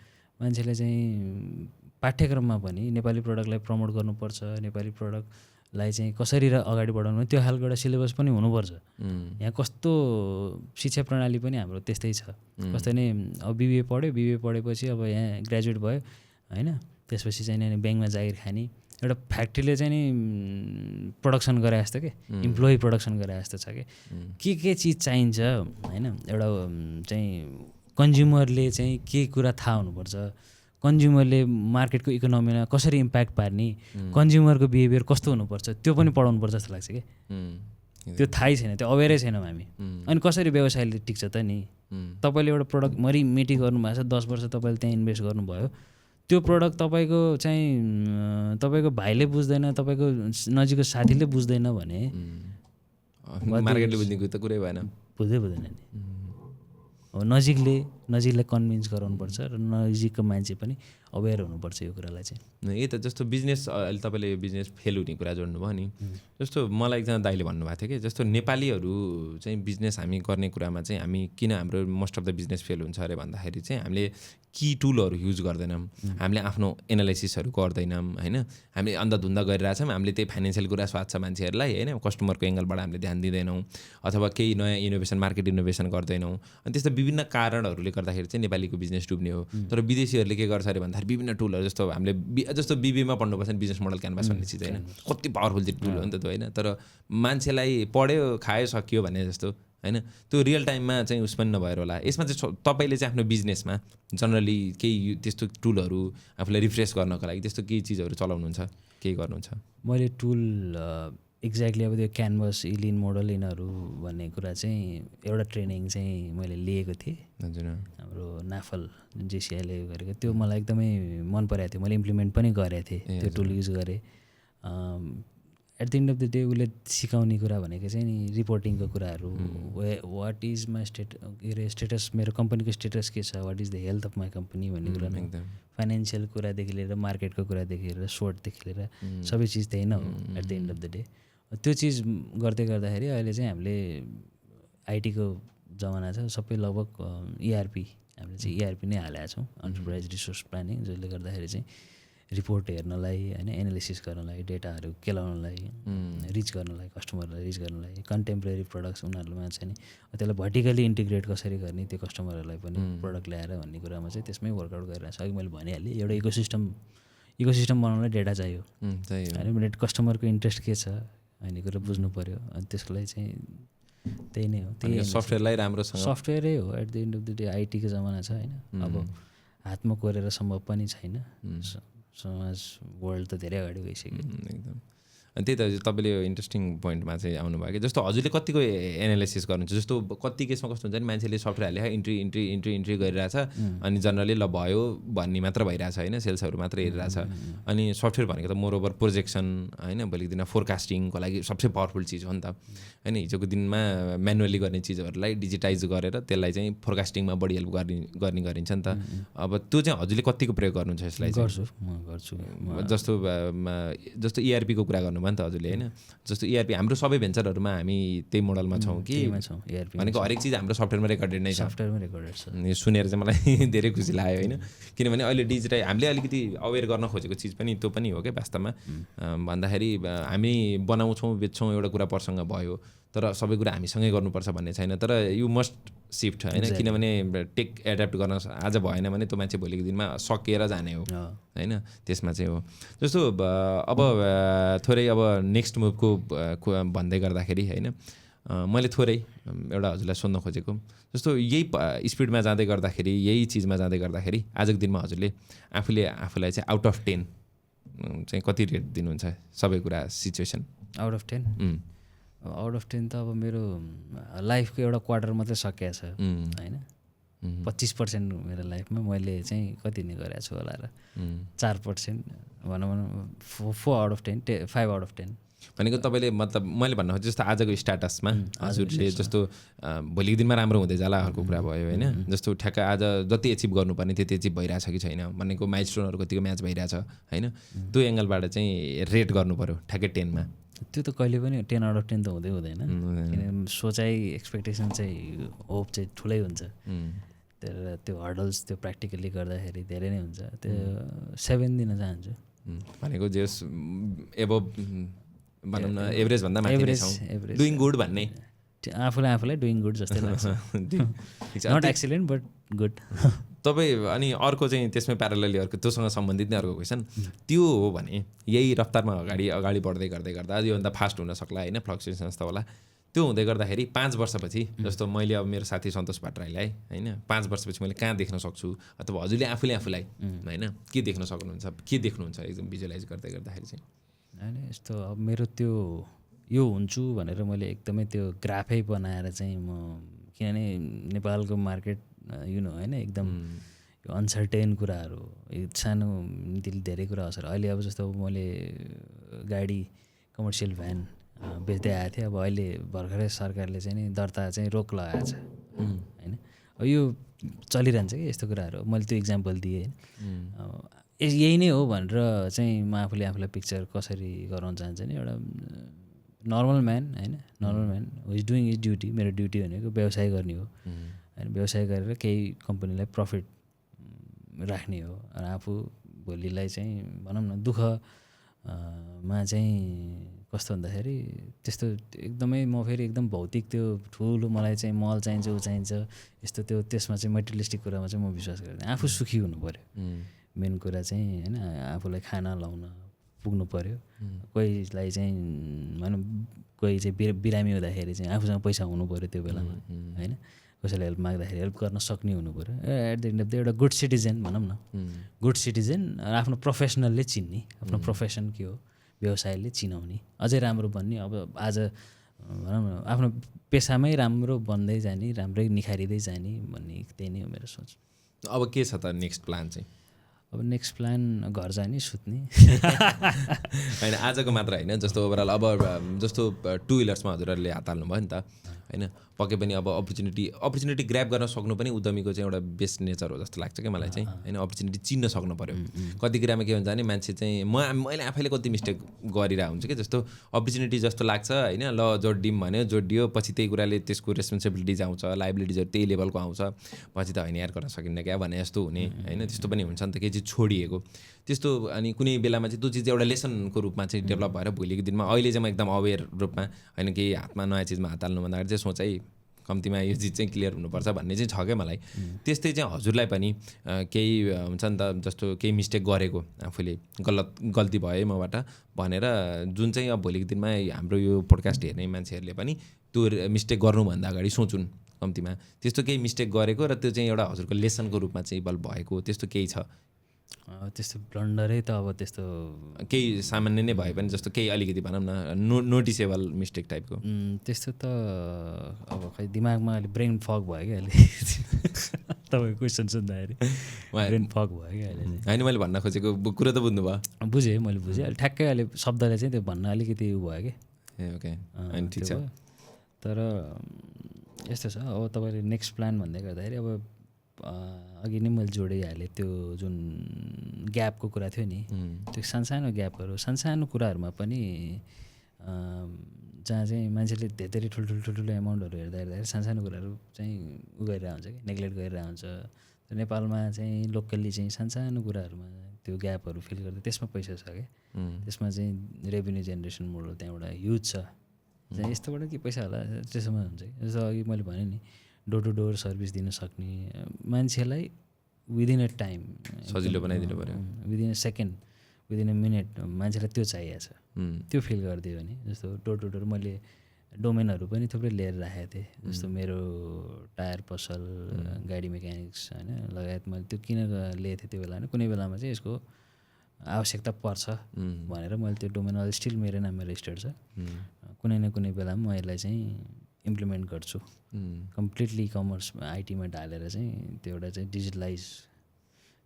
मान्छेले चाहिँ पाठ्यक्रममा पनि नेपाली प्रडक्टलाई प्रमोट गर्नुपर्छ नेपाली प्रडक्टलाई चाहिँ कसरी अगाडि बढाउनु त्यो खालको एउटा सिलेबस पनि हुनुपर्छ यहाँ कस्तो शिक्षा प्रणाली पनि हाम्रो त्यस्तै छ कस्तो नै अब बिबिए पढेपछि अब यहाँ ग्रेजुएट भयो होइन त्यसपछि चाहिँ ब्याङ्कमा जागिर खाने एउटा फ्याक्ट्रीले चाहिँ नि प्रोडक्सन गरे जस्तो के इम्प्लोइ प्रोडक्सन गरे जस्तो छ के चिज चाहिन्छ होइन एउटा चाहिँ कन्ज्युमरले चाहिँ के कुरा थाहा हुनुपर्छ कन्ज्युमरले मार्केटको इकोनोमीमा कसरी इम्प्याक्ट पार्ने, कन्ज्युमरको बिहेभियर कस्तो हुनुपर्छ त्यो पनि पढाउनुपर्छ जस्तो लाग्छ कि त्यो थाहै छैन, त्यो अवेरै छैनौँ हामी। अनि कसरी व्यवसायले टिक्छ त नि? तपाईँले एउटा प्रडक्ट मरिमेटी गर्नुभएको छ, 10 वर्ष तपाईँले त्यहाँ इन्भेस्ट गर्नुभयो, त्यो प्रडक्ट तपाईँको चाहिँ तपाईँको भाइले बुझ्दैन, तपाईँको नजिकको साथीले बुझ्दैन भने मार्केटले बुझ्ने त कुरै भएन, बुझ्दैन नि। अब नजिकलाई कन्भिन्स गराउनुपर्छ र नजिकको मान्छे पनि अवेर हुनुपर्छ यो कुरालाई चाहिँ। यही त जस्तो बिजनेस अहिले तपाईँले बिजनेस फेल हुने कुरा जोड्नुभयो नि, जस्तो मलाई एकजना दाइले भन्नुभएको थियो कि जस्तो नेपालीहरू चाहिँ बिजनेस हामी गर्ने कुरामा चाहिँ हामी किन हाम्रो most of the business fail हुन्छ अरे भन्दाखेरि चाहिँ हामीले की टुलहरू युज गर्दैनौँ, हामीले आफ्नो एनालाइसिसहरू गर्दैनौँ होइन, हामीले अन्धाधुन्दा गरिरहेछौँ, हामीले त्यही फाइनेन्सियल कुरा स्वाद छ मान्छेहरूलाई होइन, कस्टमरको एङ्गलबाट हामीले ध्यान दिँदैनौँ अथवा केही नयाँ इनोभेसन मार्केट इनोभेसन गर्दैनौँ। अनि त्यस्तो विभिन्न कारणहरूले गर्दाखेरि चाहिँ नेपालीको बिजनेस डुब्ने हो। तर विदेशीहरूले के गर्छ अरे भन्दाखेरि विभिन्न टुलहरू जस्तो हामीले जस्तो बीबीमा पढ्नुपर्छ नि बिजनेस मोडल क्यानभास भन्ने चिज होइन, कति पावरफुल चाहिँ टुल हो नि त त्यो होइन, तर मान्छेलाई पढ्यो खायो सकियो भने जस्तो होइन, त्यो रियल टाइममा चाहिँ उस पनि नभएर होला। यसमा चाहिँ तपाईँले चाहिँ आफ्नो बिजनेसमा जनरली केही त्यस्तो टुलहरू आफूलाई रिफ्रेस गर्नको लागि त्यस्तो केही चिजहरू चलाउनुहुन्छ, केही गर्नुहुन्छ? मैले टुल एक्ज्याक्टली अब त्यो क्यानभास लिन मोडल यिनीहरू भन्ने कुरा चाहिँ एउटा ट्रेनिङ चाहिँ मैले लिएको थिएँ हजुर, हाम्रो नाफल जेसिआईले गरेको, त्यो मलाई एकदमै मन परेको थियो, मैले इम्प्लिमेन्ट पनि गरेको थिएँ, त्यो टुल युज गरेँ। At the end of the day उसले सिकाउने कुरा भनेको चाहिँ नि रिपोर्टिङको कुराहरू, वाट इज माई स्टेटस, मेरो कम्पनीको स्टेटस के छ, what is the health of my company भन्ने कुरा नै, फाइनेन्सियल कुरादेखि लिएर मार्केटको कुरादेखि लिएर सोर्टदेखि लिएर सबै चिज त्यही नै हो at the end of the day. त्यो चिज गर्दै गर्दाखेरि अहिले चाहिँ हामीले आइटीको जमाना छ, सबै लगभग इआरपी हामीले चाहिँ इआरपी नै हालेका छौँ, एन्टरप्राइज रिसोर्स प्लानिङ, जसले गर्दाखेरि चाहिँ रिपोर्ट हेर्नलाई होइन, एनालिसिस गर्नलाई, डेटाहरू केलाउनलाई, रिच गर्नलाई, कस्टमरलाई रिच गर्नलाई, कन्टेम्पोरेरी प्रडक्ट्स उनीहरूमा चाहिँ नि त्यसलाई भर्टिकली इन्टिग्रेट कसरी गर्ने त्यो कस्टमरहरूलाई पनि प्रडक्ट ल्याएर भन्ने कुरामा चाहिँ त्यसमै वर्कआउट गरिरहेको छ। अघि मैले भनिहालेँ एउटा इकोसिस्टम बनाउनलाई डेटा चाहियो होइन, कस्टमरको इन्ट्रेस्ट के छ भन्ने कुरा बुझ्नु पऱ्यो, अनि त्यसको लागि चाहिँ त्यही नै हो, त्यही सफ्टवेयरलाई राम्रोसँग सफ्टवेयरै हो at the end of the day. आइटीको जमाना छ होइन, अब हातमा कोरेर सम्भव पनि छैन, समाज वर्ल्ड त धेरै अगाडि गइसक्यो एकदम। अनि त्यही त तपाईँले इन्ट्रेस्टिङ पोइन्टमा चाहिँ आउनुभयो कि जस्तो हजुरले कतिको एनालाइसिस गर्नुहुन्छ, जस्तो कति केसमा कस्तो हुन्छ नि मान्छेले सफ्टवेयर हाले इन्ट्री गरिरहेछ अनि जनरली ल भयो भन्ने मात्र भइरहेछ होइन, सेल्सहरू मात्र हेरिरहेछ। अनि सफ्टवेयर भनेको त मोर ओभर प्रोजेक्सन होइन, भोलिको दिनमा फोरकास्टिङको लागि सबसे पावरफुल चिज हो नि त होइन। हिजोको दिनमा म्यानुअली गर्ने चिजहरूलाई डिजिटाइज गरेर त्यसलाई चाहिँ फोरकास्टिङमा बढी हेल्प गर्ने गरिन्छ नि त। अब त्यो चाहिँ हजुरले कतिको प्रयोग गर्नुहुन्छ यसलाई? गर्छु जस्तो इआरपीको कुरा गर्नु नि त हजुरले होइन, जस्तो इआरपी हाम्रो सबै भेन्चरहरूमा हामी त्यही मोडलमा छौँ कि भनेको हरेक चिज हाम्रो सफ्टवेयरमा रेकर्डेड नै छ, सफ्टवेयरमा रेकर्डेड छ। सुनेर चाहिँ मलाई धेरै खुसी लाग्यो होइन, किनभने अहिले डिजिटाइज हामीले अलिकति अवेर गर्न खोजेको चिज पनि त्यो पनि हो क्या वास्तवमा भन्दाखेरि। हामी बनाउँछौँ बेच्छौँ एउटा कुरा प्रसङ्ग भयो, तर सबै कुरा हामीसँगै गर्नुपर्छ भन्ने छैन, तर यु मस्ट सिफ्ट होइन, किनभने टेक एड्याप्ट गर्न आज भएन भने त्यो मान्छे भोलिको दिनमा सकिएर जाने हो होइन, त्यसमा चाहिँ हो। जस्तो अब थोरै अब नेक्स्ट मुभको भन्दै गर्दाखेरि होइन, मैले थोरै एउटा हजुरलाई सोध्न खोजेको, जस्तो यही स्पिडमा जाँदै गर्दाखेरि, यही चिजमा जाँदै गर्दाखेरि आजको दिनमा हजुरले आफूलाई चाहिँ आउट अफ 10 चाहिँ कति रेट दिनुहुन्छ सबै कुरा सिचुएसन? आउट अफ 10 त अब मेरो लाइफको एउटा क्वार्टर मात्रै सकिएको छ होइन, 25% मेरो लाइफमा मैले चाहिँ कति नै गरेको छु होला र 4% भनौँ 4 आउट अफ 10, 5 आउट अफ 10 भनेको तपाईँले मतलब मैले भन्न खोजेँ जस्तो आजको स्ट्याटसमा हजुरले जस्तो भोलिको दिनमा राम्रो हुँदै जाला अर्को कुरा भयो होइन, जस्तो ठ्याक्क आज जति एचिभ गर्नुपर्ने त्यति एचिभ भइरहेछ कि छैन भनेको माइलस्टोनहरू कतिको म्याच भइरहेछ होइन, त्यो एङ्गलबाट चाहिँ रेट गर्नु पऱ्यो ठ्याक्कै 10मा। त्यो त कहिले पनि 10 आउट अफ 10 त हुँदैन, किनभने सोचाइ एक्सपेक्टेसन चाहिँ होप चाहिँ ठुलै हुन्छ, तर त्यो हर्डल्स त्यो प्र्याक्टिकली गर्दाखेरि धेरै नै हुन्छ। त्यो 7 दिन चाहन्छु भनेको जस एबभ भनौँ न एभरेज भन्दा माथि नै छौँ, डुइङ गुड भन्ने आफूलाई डुइङ गुड जस्तै लाग्छ, नट एक्सिलेन्ट बट गुड। तपाईँ अनि अर्को चाहिँ त्यसमै प्यारलली अर्को त्योसँग सम्बन्धित नै अर्को क्वेसन त्यो हो भने यही रफ्तारमा अगाडि बढ्दै गर्दा योभन्दा फास्ट हुन सक्ला होइन, फ्लक्चुएसन्स त होला, त्यो हुँदै गर्दाखेरि 5 वर्षपछि जस्तो मैले अब मेरो साथी सन्तोष भट्टराईलाई होइन 5 वर्षपछि मैले कहाँ देख्न सक्छु अथवा हजुरले आफूलाई होइन के देख्न सक्नुहुन्छ के देख्नुहुन्छ एकदम भिजुअलाइज गर्दै गर्दाखेरि चाहिँ होइन यस्तो अब मेरो त्यो यो हुन्छु भनेर मैले एकदमै त्यो ग्राफै बनाएर चाहिँ म किनभने नेपालको मार्केट होइन एकदम यो अनसर्टेन कुराहरू सानो धेरै कुरा असर अहिले अब जस्तो मैले गाडी कमर्सियल भ्यान बेच्दै आएको थिएँ अब अहिले भर्खरै सरकारले चाहिँ नि दर्ता चाहिँ रोक लगाएको छ होइन अब यो चलिरहन्छ कि यस्तो कुराहरू मैले त्यो इक्जाम्पल दिएँ होइन यही नै हो भनेर चाहिँ म आफूलाई पिक्चर कसरी गराउन चाहन्छ नि एउटा नर्मल म्यान होइन normal man who is doing is duty मेरो ड्युटी भनेको व्यवसाय गर्ने हो होइन व्यवसाय गरेर केही कम्पनीलाई प्रफिट राख्ने हो र आफू भोलिलाई चाहिँ भनौँ न दुःखमा चाहिँ कस्तो भन्दाखेरि त्यस्तो एकदमै म फेरि एकदम भौतिक त्यो ठुलो मलाई चाहिँ मल चाहिन्छ ऊ चाहिन्छ यस्तो त्यो त्यसमा चाहिँ मेटेरियलिस्टिक कुरामा चाहिँ म विश्वास गर्दैन आफू सुखी हुनु पऱ्यो मेन कुरा चाहिँ होइन आफूलाई खाना लाउन पुग्नु पऱ्यो कोहीलाई चाहिँ भनौँ कोही चाहिँ बिरामी हुँदाखेरि चाहिँ आफूसँग पैसा हुनु पऱ्यो त्यो बेलामा होइन कसैलाई हेल्प माग्दाखेरि हेल्प गर्न सक्ने हुनु पऱ्यो at the end of the एउटा गुड सिटिजन भनौँ न गुड सिटिजन आफ्नो प्रोफेसनलले चिन्ने आफ्नो प्रोफेसन के हो व्यवसायले चिनाउने अझै राम्रो बन्ने अब आज भनौँ न आफ्नो पेसामै राम्रो बन्दै जाने राम्रै निखारिँदै जाने भन्ने त्यही नै हो मेरो सोच अब के छ त नेक्स्ट प्लान चाहिँ अब नेक्स्ट प्लान घर जाने सुत्ने होइन आजको मात्र होइन जस्तो ओभरअल अब जस्तो टु विलर्समा हजुरहरूले हात हाल्नुभयो नि त होइन पक्कै पनि अब अपर्च्युनिटी ग्र्याब गर्न सक्नु पनि उद्यमीको चाहिँ एउटा बेस्ट नेचर हो जस्तो लाग्छ क्या मलाई चाहिँ होइन अपर्च्युनिटी चिन्न सक्नु पऱ्यो कति कुरामा के हुन्छ भने मान्छे चाहिँ मैले आफैले कति मिस्टेक गरिरहेको हुन्छ कि जस्तो अपर्च्युनिटी जस्तो लाग्छ होइन ल जोडिदिउँ भन्यो जोडियो पछि त्यही कुराले त्यसको रेस्पोन्सिबिलिटिज आउँछ लाइबिलिटिजहरू त्यही लेभलको आउँछ पछि त होइन यार गर्न सकिन्न क्या भने जस्तो हुने होइन त्यस्तो पनि हुन्छ नि त केही चिज छोडिएको त्यस्तो अनि कुनै बेलामा चाहिँ त्यो चिज एउटा लेसनको रूपमा चाहिँ डेभलप भएर भोलिको दिनमा अहिले चाहिँ म एकदम अवेर रूपमा होइन केही हातमा नयाँ चिजमा हात हाल्नु भन्दाखेरि चाहिँ सोच है कम्तीमा यो चिज चाहिँ क्लियर हुनुपर्छ भन्ने चाहिँ छ क्या मलाई त्यस्तै चाहिँ हजुरलाई पनि केही हुन्छ नि त जस्तो केही मिस्टेक गरेको आफूले गल्ती भयो मबाट भनेर जुन चाहिँ अब भोलिको दिनमा हाम्रो यो पोडकास्ट हेर्ने मान्छेहरूले पनि त्यो मिस्टेक गर्नुभन्दा अगाडि सोचुन् कम्तीमा त्यस्तो केही मिस्टेक गरेको र त्यो चाहिँ एउटा हजुरको लेसनको रूपमा चाहिँ बल भएको त्यस्तो केही छ त्यस्तो ब्लन्डरै त अब त्यस्तो केही सामान्य नै भए पनि जस्तो केही अलिकति भनौँ न नोटिसेबल मिस्टेक टाइपको त्यस्तो त अब खै दिमागमा अहिले ब्रेन फग भयो क्या अहिले तपाईँको क्वेसन सुन्दाखेरि ब्रेन फग भयो क्या अहिले होइन मैले भन्न खोजेको कुरो त बुझ्नुभयो बुझेँ मैले बुझेँ अहिले ठ्याक्कै अहिले शब्दले चाहिँ त्यो भन्न अलिकति उ भयो क्या ए ओके अनि ठिक छ तर यस्तो छ अब तपाईँले नेक्स्ट प्लान भन्दै गर्दाखेरि अब अघि नै मैले जोडिहालेँ त्यो जुन ग्यापको कुरा थियो नि त्यो सानसानो ग्यापहरू सानसानो कुराहरूमा पनि जहाँ चाहिँ मान्छेले धेरै ठुल्ठुलो एमाउन्टहरू हेर्दाखेरि सानसानो कुराहरू चाहिँ उ गरिरहेको हुन्छ कि नेग्लेक्ट गरिरहेको हुन्छ नेपालमा चाहिँ लोकल्ली चाहिँ सानसानो कुराहरूमा त्यो ग्यापहरू फिल गर्दा त्यसमा पैसा छ क्या त्यसमा चाहिँ रेभेन्यू जेनेरेसन मोडल त्यहाँबाट ह्युज छ चाहिँ यस्तोबाट के पैसा होला त्यसमा हुन्छ कि जस्तो अघि मैले भने नि डोर टु डोर सर्भिस दिन सक्ने मान्छेलाई विदिन अ टाइम सजिलो बनाइदिनु पऱ्यो within a second within a minute मान्छेलाई त्यो चाहिएको छ त्यो फिल गरिदियो भने जस्तो डोर टु डोर मैले डोमेनहरू पनि थुप्रै लिएर राखेको थिएँ जस्तो मेरो टायर पसल गाडी मेकानिक्स होइन लगायत मैले त्यो किन लिएको थिएँ त्यो बेला कुनै बेलामा चाहिँ यसको आवश्यकता पर्छ भनेर मैले त्यो डोमेन अहिले स्टिल मेरो नाममा रेजिस्टर्ड छ कुनै न कुनै बेलामा म यसलाई चाहिँ इम्प्लिमेन्ट गर्छु कम्प्लिटली कमर्स आइटीमा ढालेर चाहिँ त्यो एउटा चाहिँ डिजिटलाइज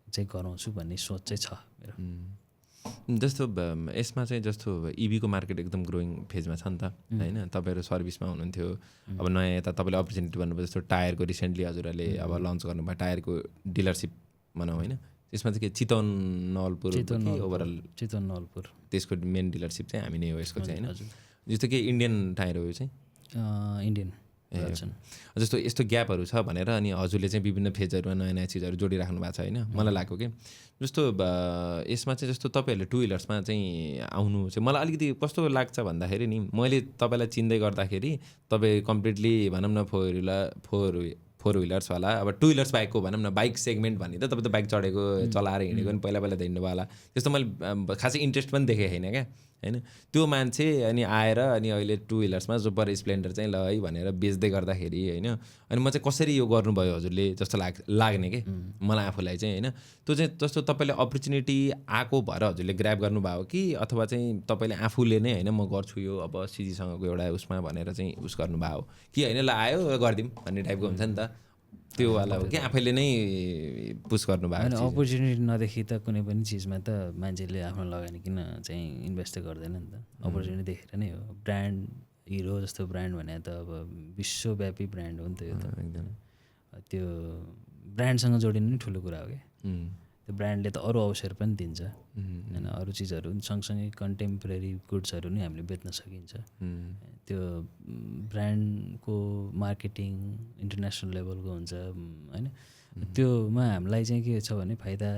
चाहिँ गराउँछु भन्ने सोच चाहिँ छ मेरो जस्तो यसमा चाहिँ जस्तो इभीको मार्केट एकदम ग्रोइङ फेजमा छ नि त होइन तपाईँहरू सर्भिसमा हुनुहुन्थ्यो अब नयाँ यता तपाईँले अपर्च्युनिटी भन्नुभयो जस्तो टायरको रिसेन्टली हजुरहरूले अब लन्च गर्नुभयो टायरको डिलरसिप भनौँ होइन यसमा चाहिँ के चितवन नवलपुर ओभरअल चितवन नवलपुर त्यसको मेन डिलरसिप चाहिँ हामी नै हो यसको चाहिँ होइन जस्तो कि इन्डियन टायर हो यो चाहिँ इन्डियन जस्तो यस्तो ग्यापहरू छ भनेर अनि हजुरले चाहिँ विभिन्न फेजहरूमा नयाँ नयाँ चिजहरू जोडिराख्नु भएको छ होइन मलाई लाग्यो कि जस्तो यसमा चाहिँ जस्तो तपाईँहरूले टु विलर्समा चाहिँ आउनु चाहिँ मलाई अलिकति कस्तो लाग्छ भन्दाखेरि नि मैले तपाईँलाई चिन्दै गर्दाखेरि तपाईँ कम्प्लिटली भनौँ न फोर विलर्सवाला अब टु विलर्स बाइकको भनौँ न बाइक सेगमेन्ट भन्ने त तपाईँ त बाइक चढेको चलाएर हिँडेको पनि पहिला हिँड्नु भयो होला त्यस्तो मैले खासै इन्ट्रेस्ट पनि देखेको छैन क्या होइन त्यो मान्छे अनि आएर अनि अहिले 2 व्हिलर्समा सुपर स्प्लेन्डर चाहिँ ल है भनेर बेच्दै गर्दाखेरि होइन अनि म चाहिँ कसरी यो गर्नुभयो हजुरले जस्तो लाग्ने कि मलाई आफूलाई चाहिँ होइन त्यो चाहिँ जस्तो तपाईँले अपर्च्युनिटी आएको भएर हजुरले ग्र्याब गर्नुभयो कि अथवा चाहिँ तपाईँले आफूले नै होइन म गर्छु यो अब सिजीसँगको एउटा उसमा भनेर चाहिँ उस गर्नुभयो कि होइन ल आयो गरिदिउँ भन्ने टाइपको हुन्छ नि त त्यो वाला हो कि आफैले नै पुस गर्नुभयो होइन अपर्च्युनिटी नदेखि त कुनै पनि चिजमा त मान्छेले आफ्नो लगानी किन चाहिँ इन्भेस्ट गर्दैन नि त अपर्च्युनिटी देखेर नै हो ब्रान्ड हिरो जस्तो ब्रान्ड भने त अब विश्वव्यापी ब्रान्ड हो नि त यो त एकदम त्यो ब्रान्डसँग जोडिनु नै ठुलो कुरा हो क्या त्यो ब्रान्डले त अरू अवसर पनि दिन्छ होइन अरू चिजहरू सँगसँगै कन्टेम्पोरेरी गुड्सहरू नि हामीले बेच्न सकिन्छ त्यो ब्रान्डको मार्केटिङ इन्टरनेसनल लेभलको हुन्छ होइन त्योमा हामीलाई चाहिँ के छ भने फाइदा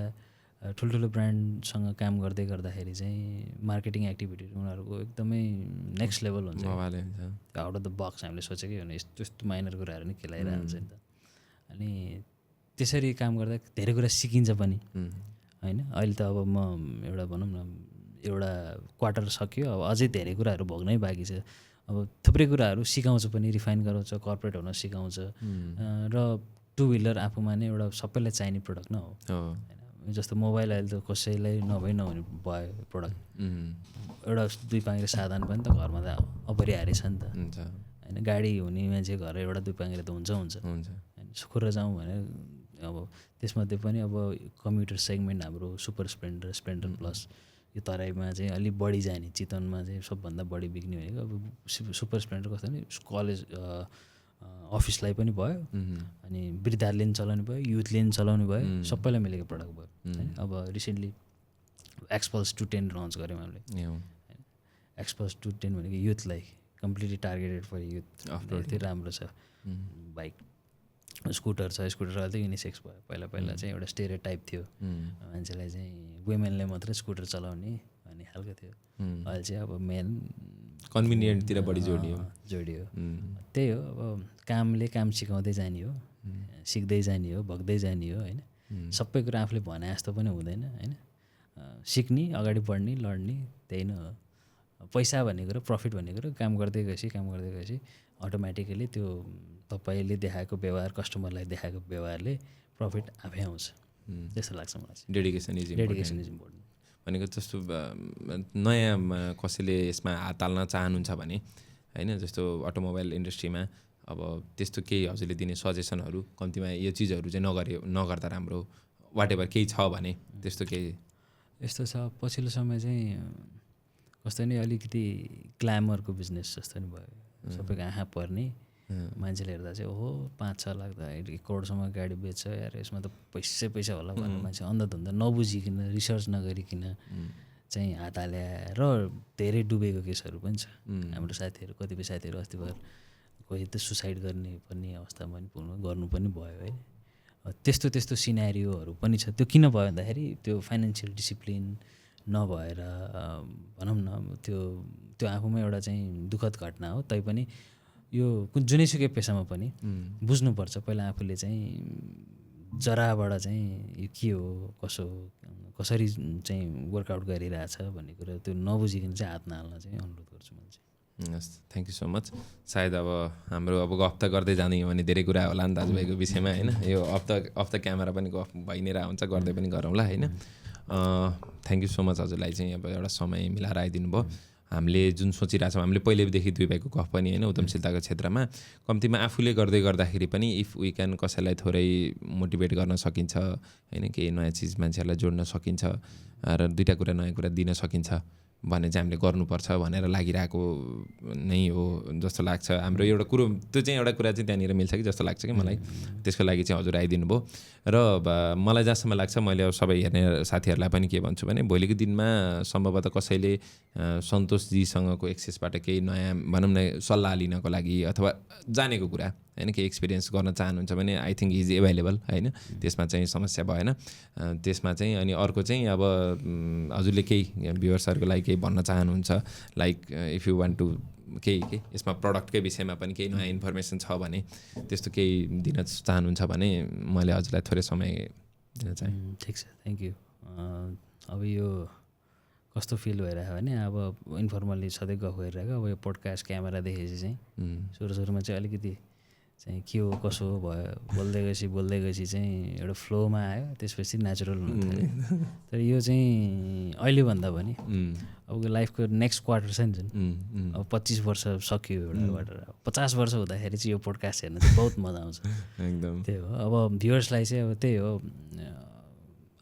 ठुल्ठुलो ब्रान्डसँग काम गर्दै गर्दाखेरि चाहिँ मार्केटिङ एक्टिभिटीहरू उनीहरूको एकदमै नेक्स्ट लेभल हुन्छ आउट अफ द बक्स हामीले सोचेकै हो भने यस्तो यस्तो माइनर कुराहरू नि खेलाइरहेको हुन्छ नि त अनि त्यसरी काम गर्दा धेरै कुरा सिकिन्छ पनि होइन अहिले त अब म एउटा भनौँ न एउटा क्वार्टर सक्यो अब अझै धेरै कुराहरू भोग्नै बाँकी छ अब थुप्रै कुराहरू सिकाउँछ पनि रिफाइन गराउँछ कर्पोरेट हुन सिकाउँछ र 2 व्हिलर आफूमा नै एउटा सबैलाई चाहिने प्रडक्ट न हो होइन जस्तो मोबाइल अहिले त कसैलाई नहुने भयो प्रडक्ट एउटा 2 पाङ्ग्रे साधन पनि त घरमा त अपरिहार्य छ नि त होइन गाडी हुने मान्छे घर एउटा 2 पाङ्ग्रे त हुन्छ होइन सुखुर जाउँ भने अब त्यसमध्ये पनि अब कम्युटर सेगमेन्ट हाम्रो सुपर स्प्लेन्डर प्लस यो तराईमा चाहिँ अलिक बढी जाने चितवनमा चाहिँ सबभन्दा बढी बिक्ने भनेको अब सुपर स्प्लेन्डर कस्तो भने कलेज अफिसलाई पनि भयो अनि वृद्धहरूले पनि चलाउनु भयो युथले पनि चलाउनु भयो सबैलाई मिलेको प्रडक्ट भयो होइन अब रिसेन्टली एक्सपल्स 210 लन्च गऱ्यौँ हामीले एक्सपल्स 210 भनेको युथलाई कम्प्लिटली टार्गेटेड फर युथ त्यो राम्रो छ बाइक स्कुटर छ स्कुटर अहिले त युनिसेक्स भयो पहिला चाहिँ एउटा स्टेरियोटाइप थियो मान्छेलाई चाहिँ वुमेनले मात्रै स्कुटर चलाउने भन्ने खालको थियो अहिले चाहिँ अब मेन कन्भिनियन्टतिर बढी जोडियो त्यही हो अब कामले काम सिकाउँदै जाने हो सिक्दै जाने हो भोग्दै जाने हो होइन सबै कुरा आफूले भने जस्तो पनि हुँदैन होइन सिक्ने अगाडि बढ्ने लड्ने त्यही नै हो पैसा भन्ने कुरो प्रफिट भन्ने कुरो काम गर्दै गएपछि अटोमेटिकली त्यो तपाईँले देखाएको व्यवहार कस्टमरलाई देखाएको व्यवहारले प्रफिट आफै आउँछ त्यस्तो लाग्छ मलाई डेडिकेसन इज इम्पोर्टेन्ट भनेको जस्तो नयाँ कसैले यसमा हात हाल्न चाहनुहुन्छ भने होइन जस्तो अटोमोबाइल इन्डस्ट्रीमा अब त्यस्तो केही हजुरले दिने सजेसनहरू कम्तीमा यो चिजहरू चाहिँ नगर्दा राम्रो वाटेभर केही छ भने त्यस्तो केही यस्तो छ पछिल्लो समय चाहिँ कस्तो नि अलिकति ग्ल्यामरको बिजनेस जस्तो नि भयो सबैको आँखा पर्ने मान्छेले हेर्दा चाहिँ ओहो 5-6 लाख त 1 करोडसम्म गाडी बेच्छ यार यसमा त पैसा होला भनेर मान्छे अन्धधुन्ध नबुझिकन रिसर्च नगरिकन चाहिँ हात हाले र धेरै डुबेको केसहरू पनि छ हाम्रो साथीहरू कतिपय साथीहरू अस्ति भर कोही त सुसाइड पर्ने अवस्थामा पनि गर्नु पनि भयो है त्यस्तो सिनारियोहरू पनि छ त्यो किन भयो भन्दाखेरि त्यो फाइनेन्सियल डिसिप्लिन नभएर भनौँ न त्यो आफूमा एउटा चाहिँ दुःखद घटना हो तैपनि यो जुनैसुकै पेसामा पनि बुझ्नुपर्छ पहिला आफूले चाहिँ जराबाट चाहिँ यो के हो कसरी चाहिँ वर्कआउट गरिरहेछ भन्ने कुरा त्यो नबुझिकन चाहिँ हात नहाल्न चाहिँ अनुरोध गर्छु मैले चाहिँ हस् थ्याङ्क यू सो मच सायद अब हाम्रो अब गफ त गर्दै जाने हो भने धेरै कुरा होला नि दाजुभाइको विषयमा होइन यो अफ द क्यामेरा पनि गफ भइ नै हुन्छ गर्दै पनि गरौँला होइन थ्याङ्क यू सो मच हजुरलाई चाहिँ अब एउटा समय मिलाएर आइदिनु भयो हामीले जुन सोचिरहेछौँ हामीले पहिलेदेखि दुई भाइको गफ पनि होइन उद्यमशीलताको क्षेत्रमा कम्तीमा आफूले गर्दाखेरि पनि इफ वी क्यान कसैलाई थोरै मोटिभेट गर्न सकिन्छ होइन केही नयाँ चिज मान्छेहरूलाई जोड्न सकिन्छ र दुईवटा कुरा नयाँ कुरा दिन सकिन्छ भन्ने चाहिँ हामीले गर्नुपर्छ भनेर लागिरहेको नै हो जस्तो लाग्छ हाम्रो एउटा कुरो त्यो चाहिँ एउटा कुरा चाहिँ त्यहाँनिर मिल्छ कि जस्तो लाग्छ कि मलाई त्यसको लागि चाहिँ हजुर आइदिनु भयो र मलाई जहाँसम्म लाग्छ मैले अब सबै हेर्ने साथीहरूलाई पनि के भन्छु भने भोलिको दिनमा सम्भवतः कसैले सन्तोषजीसँगको एक्सेसबाट केही नयाँ भनौँ न सल्लाह लिनको लागि अथवा जानेको कुरा होइन केही एक्सपिरियन्स गर्न चाहनुहुन्छ भने आई थिङ्क इज एभाइलेबल होइन त्यसमा चाहिँ समस्या भएन त्यसमा चाहिँ अनि अर्को चाहिँ अब हजुरले केही भ्युअर्सहरूको लागि केही भन्न चाहनुहुन्छ like if you want to केही यसमा प्रडक्टकै विषयमा पनि केही नयाँ इन्फर्मेसन छ भने त्यस्तो केही दिन चाहनुहुन्छ भने मैले हजुरलाई थोरै समय दिन चाहेँ ठिक छ थ्याङ्क यू अब यो कस्तो फिल भइरहेको भने अब इन्फर्मल्ली सधैँ गफ गरिरहेको अब यो पोडकास्ट क्यामेरा देखेपछि चाहिँ सुरुमा चाहिँ अलिकति चाहिँ के हो कसो हो भयो बोल्दै गएपछि चाहिँ एउटा फ्लोमा आयो त्यसपछि नेचुरल हुन थाल्यो तर यो चाहिँ अहिलेभन्दा पनि अब लाइफको नेक्स्ट क्वार्टर छ नि जुन अब 25 वर्ष सकियो एउटा क्वार्टर 50 वर्ष हुँदाखेरि चाहिँ यो पोडकास्ट हेर्न चाहिँ बहुत मजा आउँछ एकदम त्यही हो अब भ्युवर्सलाई चाहिँ अब त्यही हो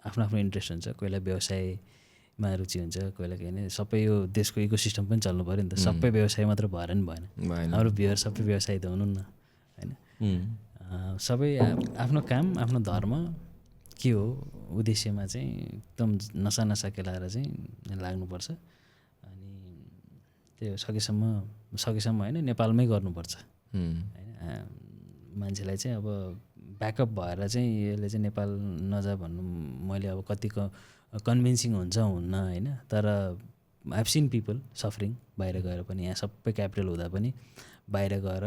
आफ्नो आफ्नो इन्ट्रेस्ट हुन्छ कोहीलाई व्यवसायमा रुचि हुन्छ कोहीलाई के भने सबै यो देशको इकोसिस्टम पनि चल्नु पऱ्यो नि त सबै व्यवसाय मात्र भएर नि भएन हाम्रो भ्युवर सबै व्यवसाय त हुनु न होइन सबै आफ्नो काम आफ्नो धर्म के हो उद्देश्यमा चाहिँ एकदम नसा केलाएर चाहिँ लाग्नुपर्छ अनि त्यो सकेसम्म होइन नेपालमै गर्नुपर्छ होइन मान्छेलाई चाहिँ अब ब्याकअप भएर चाहिँ यसले चाहिँ नेपाल नजा भन्नु मैले अब कतिको कन्भिन्सिङ हुन्छ हुन्न होइन तर I have seen people suffering बाहिर गएर पनि यहाँ सबै क्यापिटल हुँदा पनि बाहिर गएर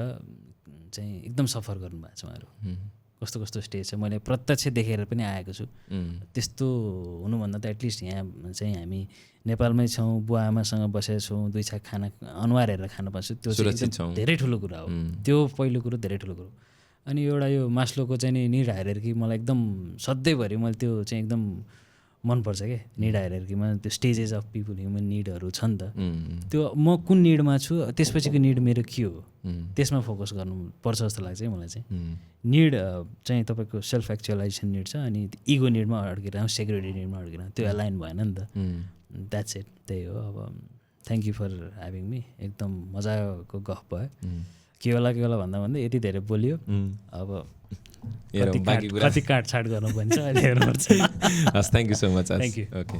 चाहिँ एकदम सफर गर्नुभएको छ उहाँहरू कस्तो कस्तो स्टेज छ मैले प्रत्यक्ष देखेर पनि आएको छु त्यस्तो हुनुभन्दा त एटलिस्ट यहाँ चाहिँ हामी नेपालमै छौँ बुवा आमासँग बसेका छौँ दुई छाक खाना अनुहार हेरेर खान पाउँछु त्यो चाहिँ धेरै ठुलो कुरा हो त्यो पहिलो कुरो धेरै ठुलो कुरो अनि एउटा यो मास्लोको चाहिँ नि निड हायरार्की मलाई एकदम सधैँभरि मैले त्यो चाहिँ एकदम मनपर्छ क्या निड हायरार्कीमा त्यो स्टेजेस अफ पिपल ह्युमन निडहरू छ नि त त्यो म कुन निडमा छु त्यसपछिको निड मेरो के हो त्यसमा फोकस गर्नुपर्छ जस्तो लाग्छ है मलाई चाहिँ निड चाहिँ तपाईँको सेल्फ एक्चुअलाइजेसन निड छ अनि इगो निडमा अड्किरह सेक्युरिटी निडमा अड्किरह त्यो एलाइन भएन नि त द्याट्स इट त्यही हो अब thank you for having me एकदम मजाको गफ भयो के होला भन्दा यति धेरै बोलियो अब कति काटछाट गर्नु पनि छ अहिले हेर्नुपर्छ हस् thank you so much thank you okay